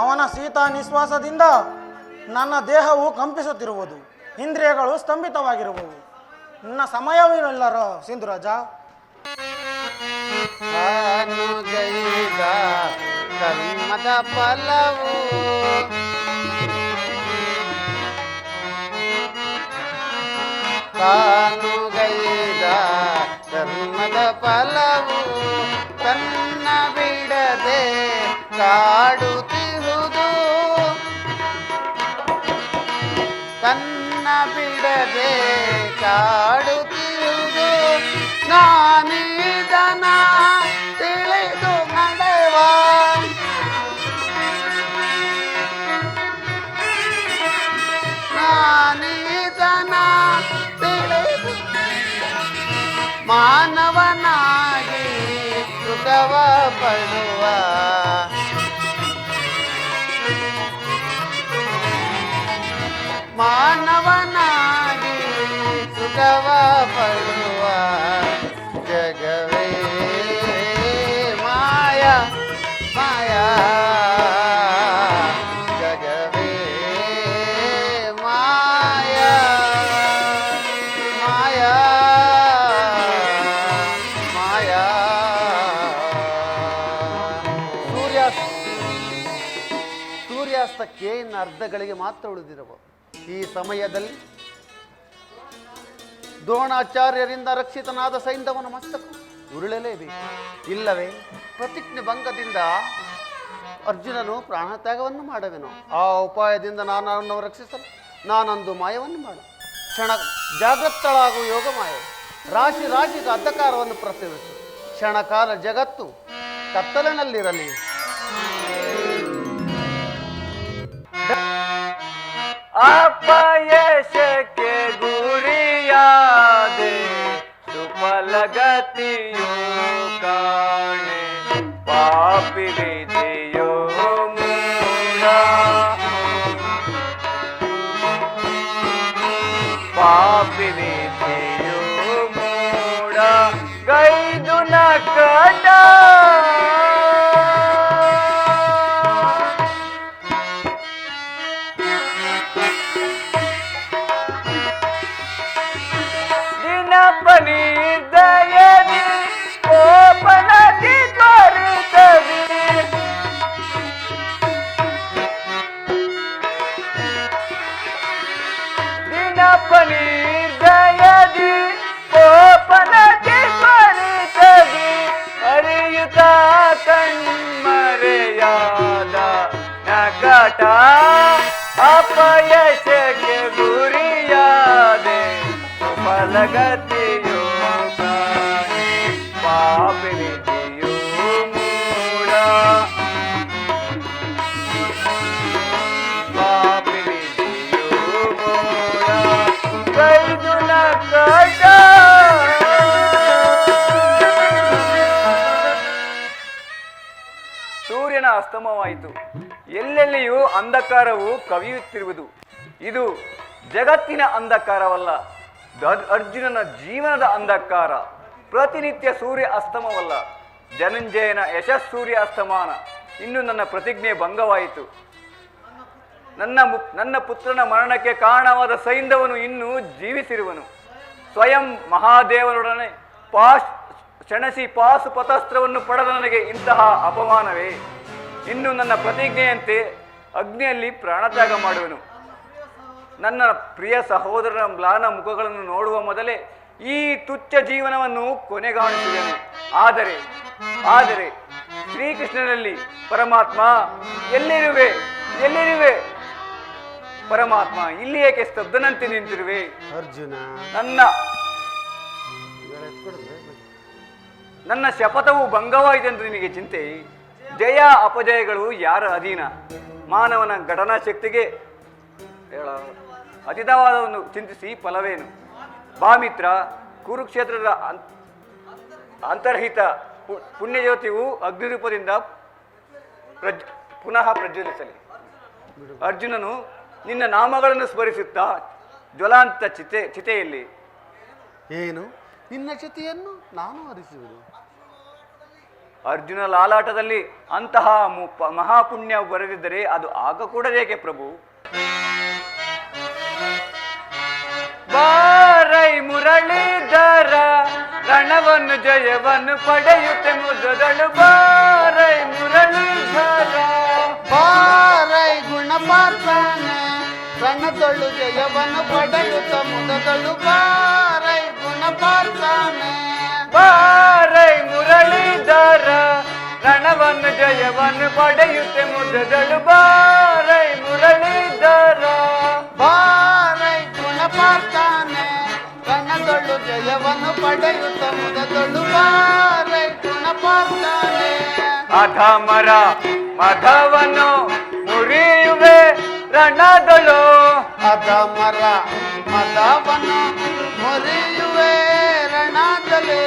ಅವನ ಶೀತ ನಿಶ್ವಾಸದಿಂದ ನನ್ನ ದೇಹವು ಕಂಪಿಸುತ್ತಿರುವುದು. ಇಂದ್ರಿಯಗಳು ಸ್ತಂಭಿತವಾಗಿರುವವು. ನನ್ನ ಸಮಯವಿಲ್ಲರ ಸಿಂಧುರಾಜ. ಅನುಗೈದ ಕರ್ಮದ ಫಲವು ತಾನುಗೈದ ಕರ್ಮದ ಫಲವು ತನ್ನ ಬಿಡದೆ ಕಾಡುತ್ತಿರುವುದು. ತನ್ನ ಬಿಡದೆ ಕಾಡುತ್ತಿರುವುದು. ನಾನೀದನ ತಿಳಿದು ನಡೆವ ನಾನೀದನ ತಿಳಿದು ಮಾನವನಾಗಿ ಸುಖವ ಪಡುವ ಮಾನವನಾಗಿ ಸುಖವ ಪಡುವ ಜಗವೇ ಮಾಯ ಮಾಯಾ ಜಗವೇ ಮಾಯಾ ಮಾಯಾ ಮಾಯಾ. ಸೂರ್ಯಾಸ್ತಕ್ಕೆ ಇನ್ನು ಅರ್ಧಗಳಿಗೆ ಮಾತ್ರ ಉಳಿದಿರಬಹುದು. ಈ ಸಮಯದಲ್ಲಿ ದ್ರೋಣಾಚಾರ್ಯರಿಂದ ರಕ್ಷಿತನಾದ ಸೈಂಧವನ ಮಸ್ತಕ ಉರುಳಲೇಬೇಕು. ಇಲ್ಲವೇ ಪ್ರತಿಜ್ಞೆ ಭಂಗದಿಂದ ಅರ್ಜುನನು ಪ್ರಾಣತ್ಯಾಗವನ್ನು ಮಾಡುವೆನು. ಆ ಉಪಾಯದಿಂದ ನಾನನ್ನು ರಕ್ಷಿಸಲು ನಾನೊಂದು ಮಾಯವನ್ನು ಮಾಡು. ಕ್ಷಣ ಜಾಗೃತಳಾಗುವ ಯೋಗ ಮಾಯ. ರಾಶಿ ರಾಶಿಗೆ ಅಂಧಕಾರವನ್ನು ಪ್ರಸರಿಸು. ಕ್ಷಣಕಾಲ ಜಗತ್ತು ಕತ್ತಲಿನಲ್ಲಿರಲಿ. ಅಪಯಶಕ್ಕೆ ಗುರಿಯಾದೆ ಸುಫಲ ಗತಿಯು ಕಾಣೆ ಪಾಪಿ ವಿಧಿಯೋ ಮೂಢ ಪಾಪಿ ವಿಧಿಯೋ ಮೂಢ ಗೈದು ನಕಟ ನಿರ್ದಯನಿ ಕೋಪನದಿ ತ್ವರಿತದಿ ಅಸ್ತಮವಾಯಿತು. ಎಲ್ಲೆಲ್ಲಿಯೂ ಅಂಧಕಾರವು ಕವಿಯುತ್ತಿರುವುದು. ಇದು ಜಗತ್ತಿನ ಅಂಧಕಾರವಲ್ಲ, ಅರ್ಜುನನ ಜೀವನದ ಅಂಧಕಾರ. ಪ್ರತಿನಿತ್ಯ ಸೂರ್ಯ ಅಸ್ತಮವಲ್ಲ, ಧನಂಜಯನ ಯಶಸ್ಸೂರ್ಯ ಅಸ್ತಮಾನ. ಇನ್ನು ನನ್ನ ಪ್ರತಿಜ್ಞೆ ಭಂಗವಾಯಿತು. ನನ್ನ ಪುತ್ರನ ಮರಣಕ್ಕೆ ಕಾರಣವಾದ ಸೈಂಧವನು ಇನ್ನೂ ಜೀವಿಸಿರುವನು. ಸ್ವಯಂ ಮಹಾದೇವನೊಡನೆ ಕ್ಷಣಿಸಿ ಪಾಶುಪತಾಸ್ತ್ರವನ್ನು ಪಡೆದ ನನಗೆ ಇಂತಹ ಅಪಮಾನವೇ? ಇನ್ನು ನನ್ನ ಪ್ರತಿಜ್ಞೆಯಂತೆ ಅಗ್ನಿಯಲ್ಲಿ ಪ್ರಾಣತ್ಯಾಗ ಮಾಡುವನು. ನನ್ನ ಪ್ರಿಯ ಸಹೋದರನ ಮ್ಲಾನ ಮುಖಗಳನ್ನು ನೋಡುವ ಮೊದಲೇ ಈ ತುಚ್ಛ ಜೀವನವನ್ನು ಕೊನೆಗಾಣಿಸಿದನು. ಆದರೆ ಶ್ರೀಕೃಷ್ಣನಲ್ಲಿ ಪರಮಾತ್ಮ ಎಲ್ಲಿರುವೆ, ಎಲ್ಲಿರುವೆ ಪರಮಾತ್ಮ, ಇಲ್ಲಿ ಏಕೆ ಸ್ತಬ್ಧನಂತೆ ನಿಂತಿರುವೆ? ಅರ್ಜುನ, ನನ್ನ ಶಪಥವು ಭಂಗವಾಯಿತೆಂದು ನಿನಗೆ ಚಿಂತೆ? ಜಯ ಅಪಜಯಗಳು ಯಾರ ಅಧೀನ? ಮಾನವನ ಘಟನಾ ಶಕ್ತಿಗೆ ಅತೀತವಾದವನ್ನು ಚಿಂತಿಸಿ ಫಲವೇನು? ಬಾಮಿತ್ರ, ಕುರುಕ್ಷೇತ್ರದ ಅಂತರ್ಹಿತ ಪುಣ್ಯಜ್ಯೋತಿಯು ಅಗ್ನಿರೂಪದಿಂದ ಪುನಃ ಪ್ರಜ್ವಲಿಸಲಿ. ಅರ್ಜುನನು ನಿನ್ನ ನಾಮಗಳನ್ನು ಸ್ಮರಿಸುತ್ತಾ ಜ್ವಲಾಂತ ಚಿತೆಯಲ್ಲಿ ಏನು ನಿನ್ನ ಚಿತೆಯನ್ನು ನಾನು ಹರಿಸುವುದು? ಅರ್ಜುನ ಲಾಲಾಟದಲ್ಲಿ ಅಂತಹ ಮಹಾಪುಣ್ಯ ಬರೆದಿದ್ದರೆ ಅದು ಆಗಕೂಡದೇಕೆ ಪ್ರಭು? ಬಾರೈ ಮುರಳೀಧರ, ರಣವನ್ನು ಜಯವನ್ನು ಪಡೆಯುತ್ತೆ ಮುದದಳು. ಬಾರೈ ಮುರಳೀಧರ, ಬಾರೈ ಗುಣಪಾರ್ತಾನೆ, ರಣದೊಳು ಜಯವನ್ನು ಪಡೆಯುತ್ತ ಮುದದಳು. ಬಾರೈ ಗುಣಪಾರ್ತಾನೆ, ಬಾರೈ ಮುರಳೀಧರ, ರಣವನ್ನು ಜಯವನ್ನು ಪಡೆಯುತ್ತೆ ಮುದದಳು. ಬಾರೈ ಮುರಳೀಧರ, ಬಾರೈ ಗುಣಪಾರ್ತಾನೆ, ರಣದೊಳು ಜಯವನ್ನು ಪಡೆಯುತ್ತ ಮುದದಳು. ಬಾರೈ ಗುಣಪಾರ್ತಾನೆ, ಅಧಮರ ಮಧವನ್ನು ಮುರಿಯುವೆ ರಣದಳು. ಅಧಮರ ಮದವನ್ನು ಮುರಿಯುವೆ ರಣದಲೆ.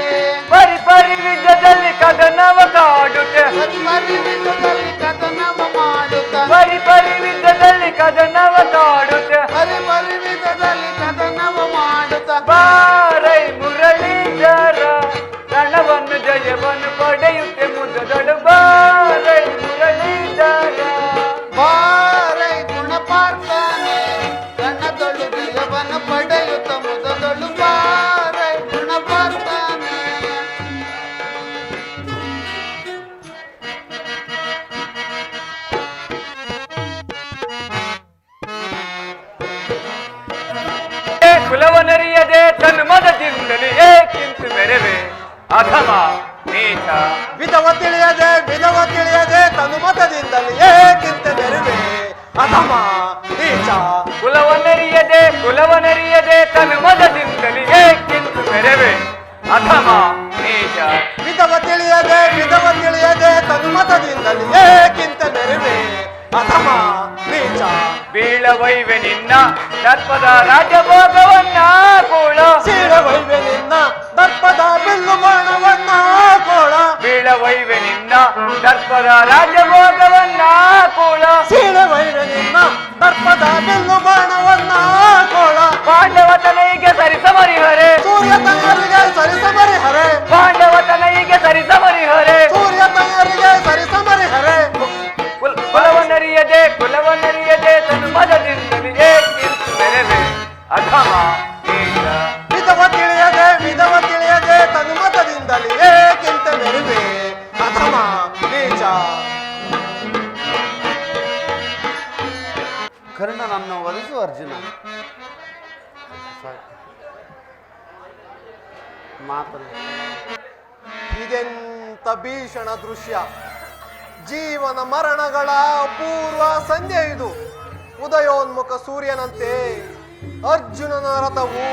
ಪರಿ ವಿದ್ಯದಲ್ಲಿ ಕದನವ ಕಾಡುತ್ತೆ, ಪರಿವಿಧದಲ್ಲಿ ಕದನವ ಮಾಡುತ್ತ, ಪರಿ ವಿದ್ಯದಲ್ಲಿ ಕದನವ ಕಾಡುತ್ತೆ. ಪರಿವಿಧದಲ್ಲಿ ಕದನವ ಮಾಡುತ್ತ. ಬಾರೈ ಮುರಳೀಧರ, ರಣವನ್ನು ಜಯವನ್ನು ಪಡೆಯುತ್ತೆ ಮುದದಳು. ಬಾರೈ ಮುರಳೀಧರ, ಬಾರೈ ಗುಣಪಾರ್ತಾನೆ, ರಣದೊಳು ಜಯವನ್ನು ಪಡೆಯುತ್ತ ಮುದದಳು. ಬಾರೈ ಗುಣಪಾರ್ತಾನೆ. ಕುಲವನರಿಯದೆ ತನ್ಮದದಿಂದಲೇ ಏಕಿಂತು ಮೆರವೆ ಅಧಮ ನೀಚ. ವಿಧವ ತಿಳಿಯದೆ ತನುಮತದಿಂದಲೇ ಏಕಿಂತ ಬೆರುವೆ ಅಧಮ ನೀಚ. ಕುಲವನರಿಯದೆ ತನ್ಮದದಿಂದಲೇ ಏಕಿಂತು ಮೆರವೆ ಅಧಮ ನೀಚ. ವಿಧವ ತಿಳಿಯದೆ ತನುಮತದಿಂದಲೇ ಏಕಿಂತ ಬೆರುವೆ ಅಧಮ ನೀಚ. ಬೀಳವೈವೆ ನಿನ್ನ ದರ್ಪದ ರಾಜಭೋಗವನ್ನ ಕೋಳ. ಸೀಳವೈವೆ ನಿನ್ನ ದರ್ಪದ ಬಿಲ್ಲು ಬಾಣವನ್ನ ಕೋಳ. ಬೀಳವೈವೆ ನಿನ್ನ ದರ್ಪದ ರಾಜಭೋಗವನ್ನ ಕೋಳ. ಸೀಳವೈವೆ ನಿನ್ನ ದರ್ಪದ ಬಿಲ್ಲು ಬಾಣವನ್ನ ಕೋಳ. ಪಾಂಡವ ತನಯಿಗೆ ಸರಿಸಮರಿಹರೆ, ಸೂರ್ಯ ತಯಾರಿಗೆ ಸರಿಸಮರಿಹರೆ. ಪಾಂಡವ ತನಯಿಗೆ ಸರಿಸಮರಿಹರೆ. ಸೂರ್ಯ ತಯಾರಿಗೆ ಸರಿಸಮರಿಹರೆ. ಕುಲವನ್ನರಿಯದೆ ತನು ಮದದಿಂದಲೇ ಏಕಿಂತು ಮೆರವೆ ಅಧಮ ನೀಚ. ವಿಧವ ತಿಳಿಯದೆ ತನುಮತದಿಂದಲೇ ಏಕಿಂತ ಮೆರುವೆ ಅಧಮ ನೀಚ. ಕರ್ಣನನ್ನು ವಧಿಸು ಅರ್ಜುನ. ಮಾತನು ಇದೆಂತ ಭೀಷಣ ದೃಶ್ಯ! ಜೀವನ ಮರಣಗಳ ಅಪೂರ್ವ ಸಂಧ್ಯೆ ಇದು. ಉದಯೋನ್ಮುಖ ಸೂರ್ಯನಂತೆ ಅರ್ಜುನನ ರಥವು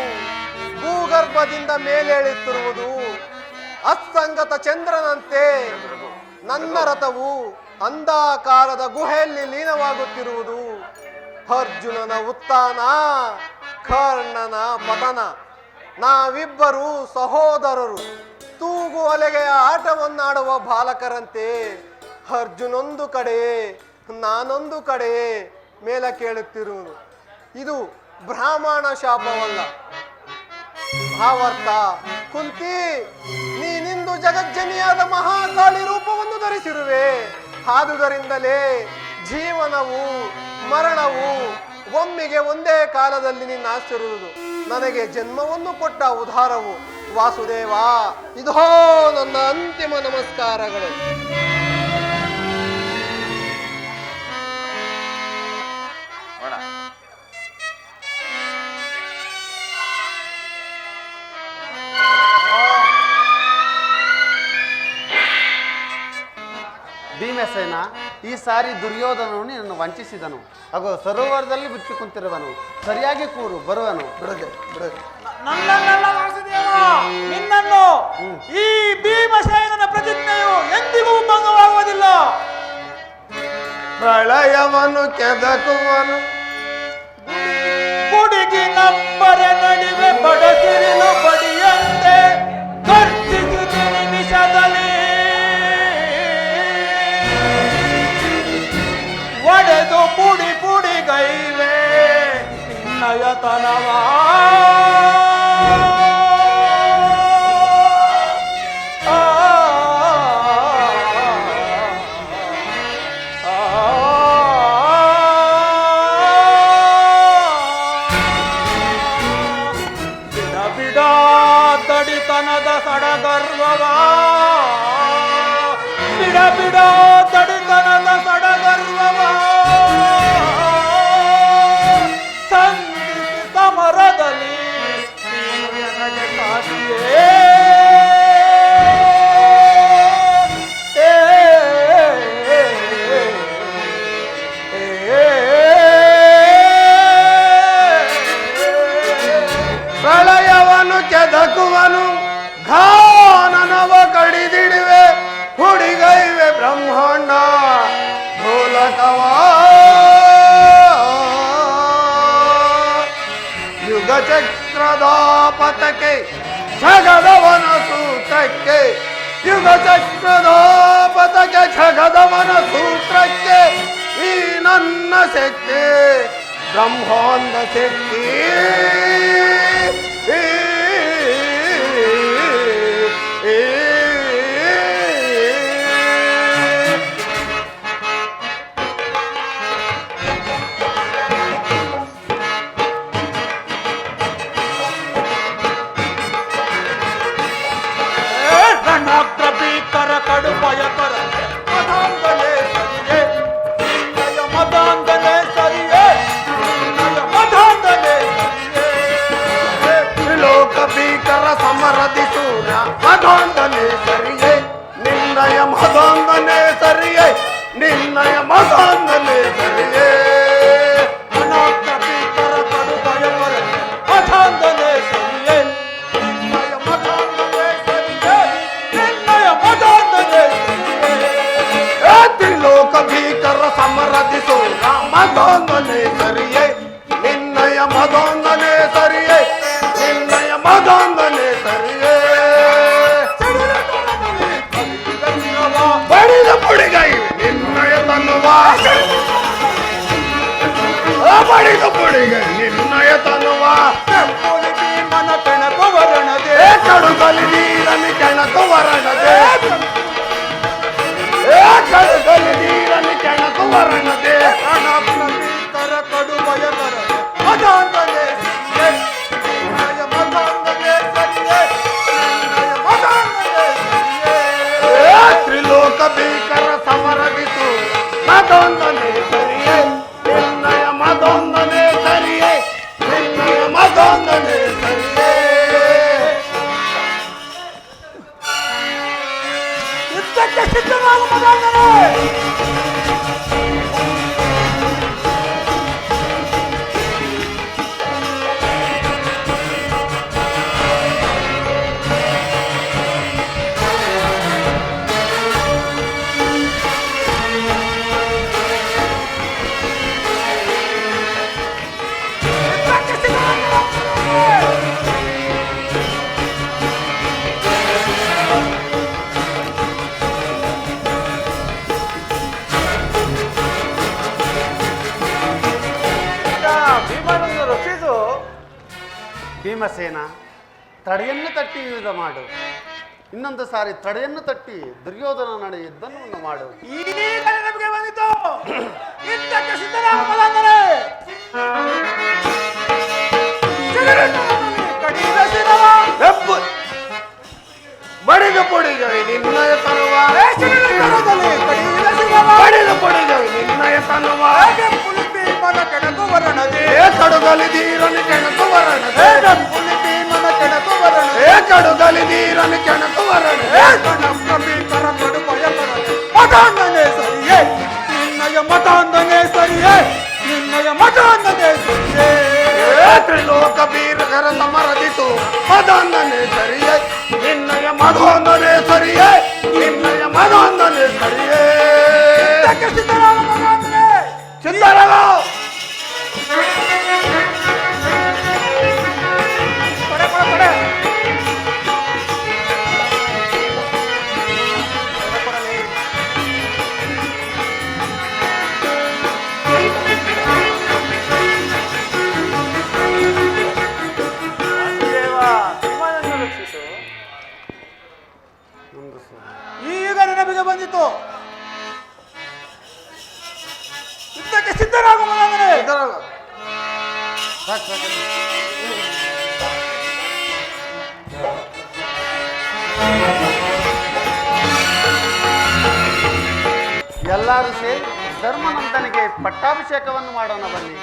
ಭೂಗರ್ಭದಿಂದ ಮೇಲೇಳುತ್ತಿರುವುದು. ಅಸ್ತಂಗತ ಚಂದ್ರನಂತೆ ನನ್ನ ರಥವು ಅಂಧಕಾರದ ಗುಹೆಯಲ್ಲಿ ಲೀನವಾಗುತ್ತಿರುವುದು. ಅರ್ಜುನನ ಉತ್ಥಾನ, ಕರ್ಣನ ಪತನ. ನಾವಿಬ್ಬರು ಸಹೋದರರು ತೂಗು ಅಲೆಗೆಯ ಆಟವನ್ನಾಡುವ ಬಾಲಕರಂತೆ ಅರ್ಜುನೊಂದು ಕಡೆಯೇ ನಾನೊಂದು ಕಡೆಯೇ ಮೇಲ ಕೇಳುತ್ತಿರುವುದು. ಇದು ಬ್ರಾಹ್ಮಣ ಶಾಪವಲ್ಲ. ಭಾವಾರ್ಥ, ಕುಂತಿ, ನೀನಿಂದು ಜಗಜ್ಜನಿಯಾದ ಮಹಾಕಾಳಿ ರೂಪವನ್ನು ಧರಿಸಿರುವೆ. ಆದುದರಿಂದಲೇ ಜೀವನವು ಮರಣವು ಒಮ್ಮೆಗೆ ಒಂದೇ ಕಾಲದಲ್ಲಿ ನಿನ್ನ ಆಶ್ಚರ್ಯುವುದು. ನನಗೆ ಜನ್ಮವನ್ನು ಕೊಟ್ಟ ಉದ್ಧಾರವು ವಾಸುದೇವ. ಇದೋ ನನ್ನ ಅಂತಿಮ ನಮಸ್ಕಾರಗಳು. ಭೀಮಸೇನ, ಈ ಸಾರಿ ದುರ್ಯೋಧನನು ನಿನ್ನನ್ನು ವಂಚಿಸಿದನು. ಹಾಗೂ ಸರೋವರದಲ್ಲಿ ಬಿಚ್ಚಿ ಕುಂತಿರುವನು. ಸರಿಯಾಗಿ ಕೂರು, ಬರುವನು. ಬಿಡದೆ ಬಿಡದೆ ನನ್ನನ್ನೆಲ್ಲ ವಾಸುದೇವ, ನಿನ್ನನ್ನು ಈ ಭೀಮಸೇನನ ಪ್ರತಿಜ್ಞೆಯು ಎಂದಿಗೂ ಭಂಗವಾಗುವುದಿಲ್ಲ. ಪ್ರಳಯವನು ಕೆದಕುವನು ಹುಡುಗಿನಬ್ಬರ ನಡುವೆ ಬಡಸಿರಿಲು ಬಡಿಯಂತೆ ಗರ್ಜಿಸಿದ ನಿಮಿಷದಲ್ಲಿ ಒಡೆದು ಪುಡಿ ಪುಡಿಗೈವೆ ನಿನ್ನಯತನವ. ತಡಿತನದ ಸಡಗರ್ವವ ಬಿಡ ಬಿಡ ತಡಿತನದ ಸಡಗರ್ವವ ಸಂಧಿಸಿ ಸಮರದಲ್ಲಿ ನೀನು ನನಗೆ ಸಾಕ್ಷಿಯೇ. ಪ್ರಳಯವನು ಕೆದಕುವನು ಘಾನನವ ಕಡಿದಿಡುವೆ ಹುಡಿಗೈವೆ ಬ್ರಹ್ಮಾಂಡ ಢೋಲಕವ. ಯುಗ ಚಕ್ರದ ಪತಕೆ ಜಗದವನ ಸೂತ್ರಕ್ಕೆ, ಯುಗ ಚಕ್ರದ ಪತಕೆ ಜಗದವನ ಸೂತ್ರಕ್ಕೆ ಈ ನನ್ನ ಶಕ್ತಿ ಬ್ರಹ್ಮಾಂಡ ಶಕ್ತಿ. ರಣಾಗ್ರಭೀಕರ ಕಡುಪಯಕರ ಮದಾಂಗಲೇ ಸರಿಯೇ ನಿನ್ನಯ ಮದಾಂಗಲೇ ಸರಿಯೇ ನಿನ್ನಯ ಮದಾಂಗಲೇ ಸರಿಯೇ. ತ್ರಿಲೋಕ ಭೀಕರ ಸಮರದಿ ಸೂರ್ಯ ಮದಾಂಧನೆ ಸರಿಯೇ ನಿನ್ನಯ ಮದಾಂಧನೆ ಸರಿಯೇ ನಿನ್ನಯ ಮದಾಂಧನೆ ಸರಿಯೇ. ರಣಾಗ್ರಭೀಕರ ಕಡುಪಯಕರ ಮದಾಂಗಲೇ ಸರಿಯೇ ನಿನ್ನಯ ಮದಾಂಗಲೇ ಸರಿಯೇ ನಿನ್ನಯ ಮದಾಂಗಲೇ ಸರಿಯೇ. ತ್ರಿಲೋಕ ಭೀಕರ ಸಮರದಿ ಸೂರ್ಯ ಮದಾಂಧನೆ ಸರಿಯೇ ನಿನ್ನಯ ಮದಾಂಧನೆ ಸರಿಯೇ ನಿನ್ನಯ ಮದಾಂಧನೆ ಸರಿಯೇ. ಬಡಿದ ಪುಡಿಗೈ ನಿನ್ನಯ ತನ್ನುವ ಬಡಿದ ಪುಡಿಗೈ ನಿನ್ನಯ ತನ್ನುವ ಮನ ಕೆಣಕು ವರ್ಣದೆ ಕಡುಗಲಿ ನೀರನಿ ಕೆಣಕು ವರಣದೆ ಕಡುಗಲಿ ನೀರನಿ ಕೆಣಕು ವರಣದೆ. ರಣಾಗ್ರಭೀಕರ ಕಡುಪಯಕರ ಮದಾಂಗಲೇ ಸರಿಯೇ ನಿನ್ನಯ ಮದಾಂಗಲೇ ಸರಿಯೇ ನಿನ್ನಯ ಮದಾಂಗಲೇ ಸರಿಯೇ. ತ್ರಿಲೋಕ ಭೀಕರ ಸಮರವಿತು ಮದೊಂದನೆ ಸರಿಯೇ ನಿನ್ನಯ ಮದೊಂದನೆ ಸರಿಯೇ ನಿನ್ನಯ ಮದೊಂದನೆ ಸರಿಯೇ. ಯುದ್ಧಕ್ಕೆ ಸಿದ್ಧರಾಗು ಮದಾಂಗಲೇ. ಭೀಮಸೇನ, ತಡೆಯನ್ನು ತಟ್ಟಿ ಯುದ್ಧ ಮಾಡು. ಇನ್ನೊಂದು ಸಾರಿ ತಡೆಯನ್ನು ತಟ್ಟಿ ದುರ್ಯೋಧನ ನಡೆ ಯುದ್ಧವನ್ನು ಮಾಡು. ಈಗ ನಮಗೆ ಬಂದಿತು ಯುದ್ಧಕ್ಕೆ ಸಿದ್ಧರಾಗಬಲ್ಲಂದರೆ ಕಡಿದ ಶಿರವ ಬಡಿದು ಪುಡಿಜೈ ನಿನ್ನಯ ತನುವ ಕಡಿದ ಶಿರವ ಬಡಿದು ಪುಡಿಜೈ ನಿನ್ನಯ ತನುವ ಪುಲಿಪಿ ಮನ ಕೆಣಕು ವರಣದೆ ಕಡುಗಲಿದೀರನು ಕೆಣಕು ವರಣದೆ ಪುಲಿಪಿ ಮನ ಕೆಣಕು ವರಣದೆ ಕಡುಗಲಿದೀರನು ಕೆಣಕು ವರಣದೆ ಭೀಕರ ಕಡು ಭಯಪಡದೆ ಮತಾಂಧನೆ ಸರಿಯೇ ನಿನ್ನಯ ಮತಾಂಧನೆ ಸರಿಯೇ ನಿನ್ನಯ ಮತಾಂಧನೆ ಸರಿಯೇ ತ್ರಿಲೋಕ ಬೀರಗರ ಸಮರದಿತು ಮದೊಂದನೆ ಸರಿಯೇ ನಿನ್ನಯ ಮದೊಂದನೆ ಸರಿಯೇ ನಿನ್ನಯ ಮದೊಂದನೆ ಸರಿಯೇ ಸಿದ್ಧರಾಗ ರಕ್ಷಿಸು. ಈಗ ನೆನಪಿಗೆ ಬಂದಿತು ಯುದ್ಧಕ್ಕೆ ಸಿದ್ಧರಾಗುವುದಾದರೆ ಎಲ್ಲರೂ ಸೇರಿ ಧರ್ಮನಂದನಿಗೆ ಪಟ್ಟಾಭಿಷೇಕವನ್ನು ಮಾಡೋಣ ಬನ್ನಿ.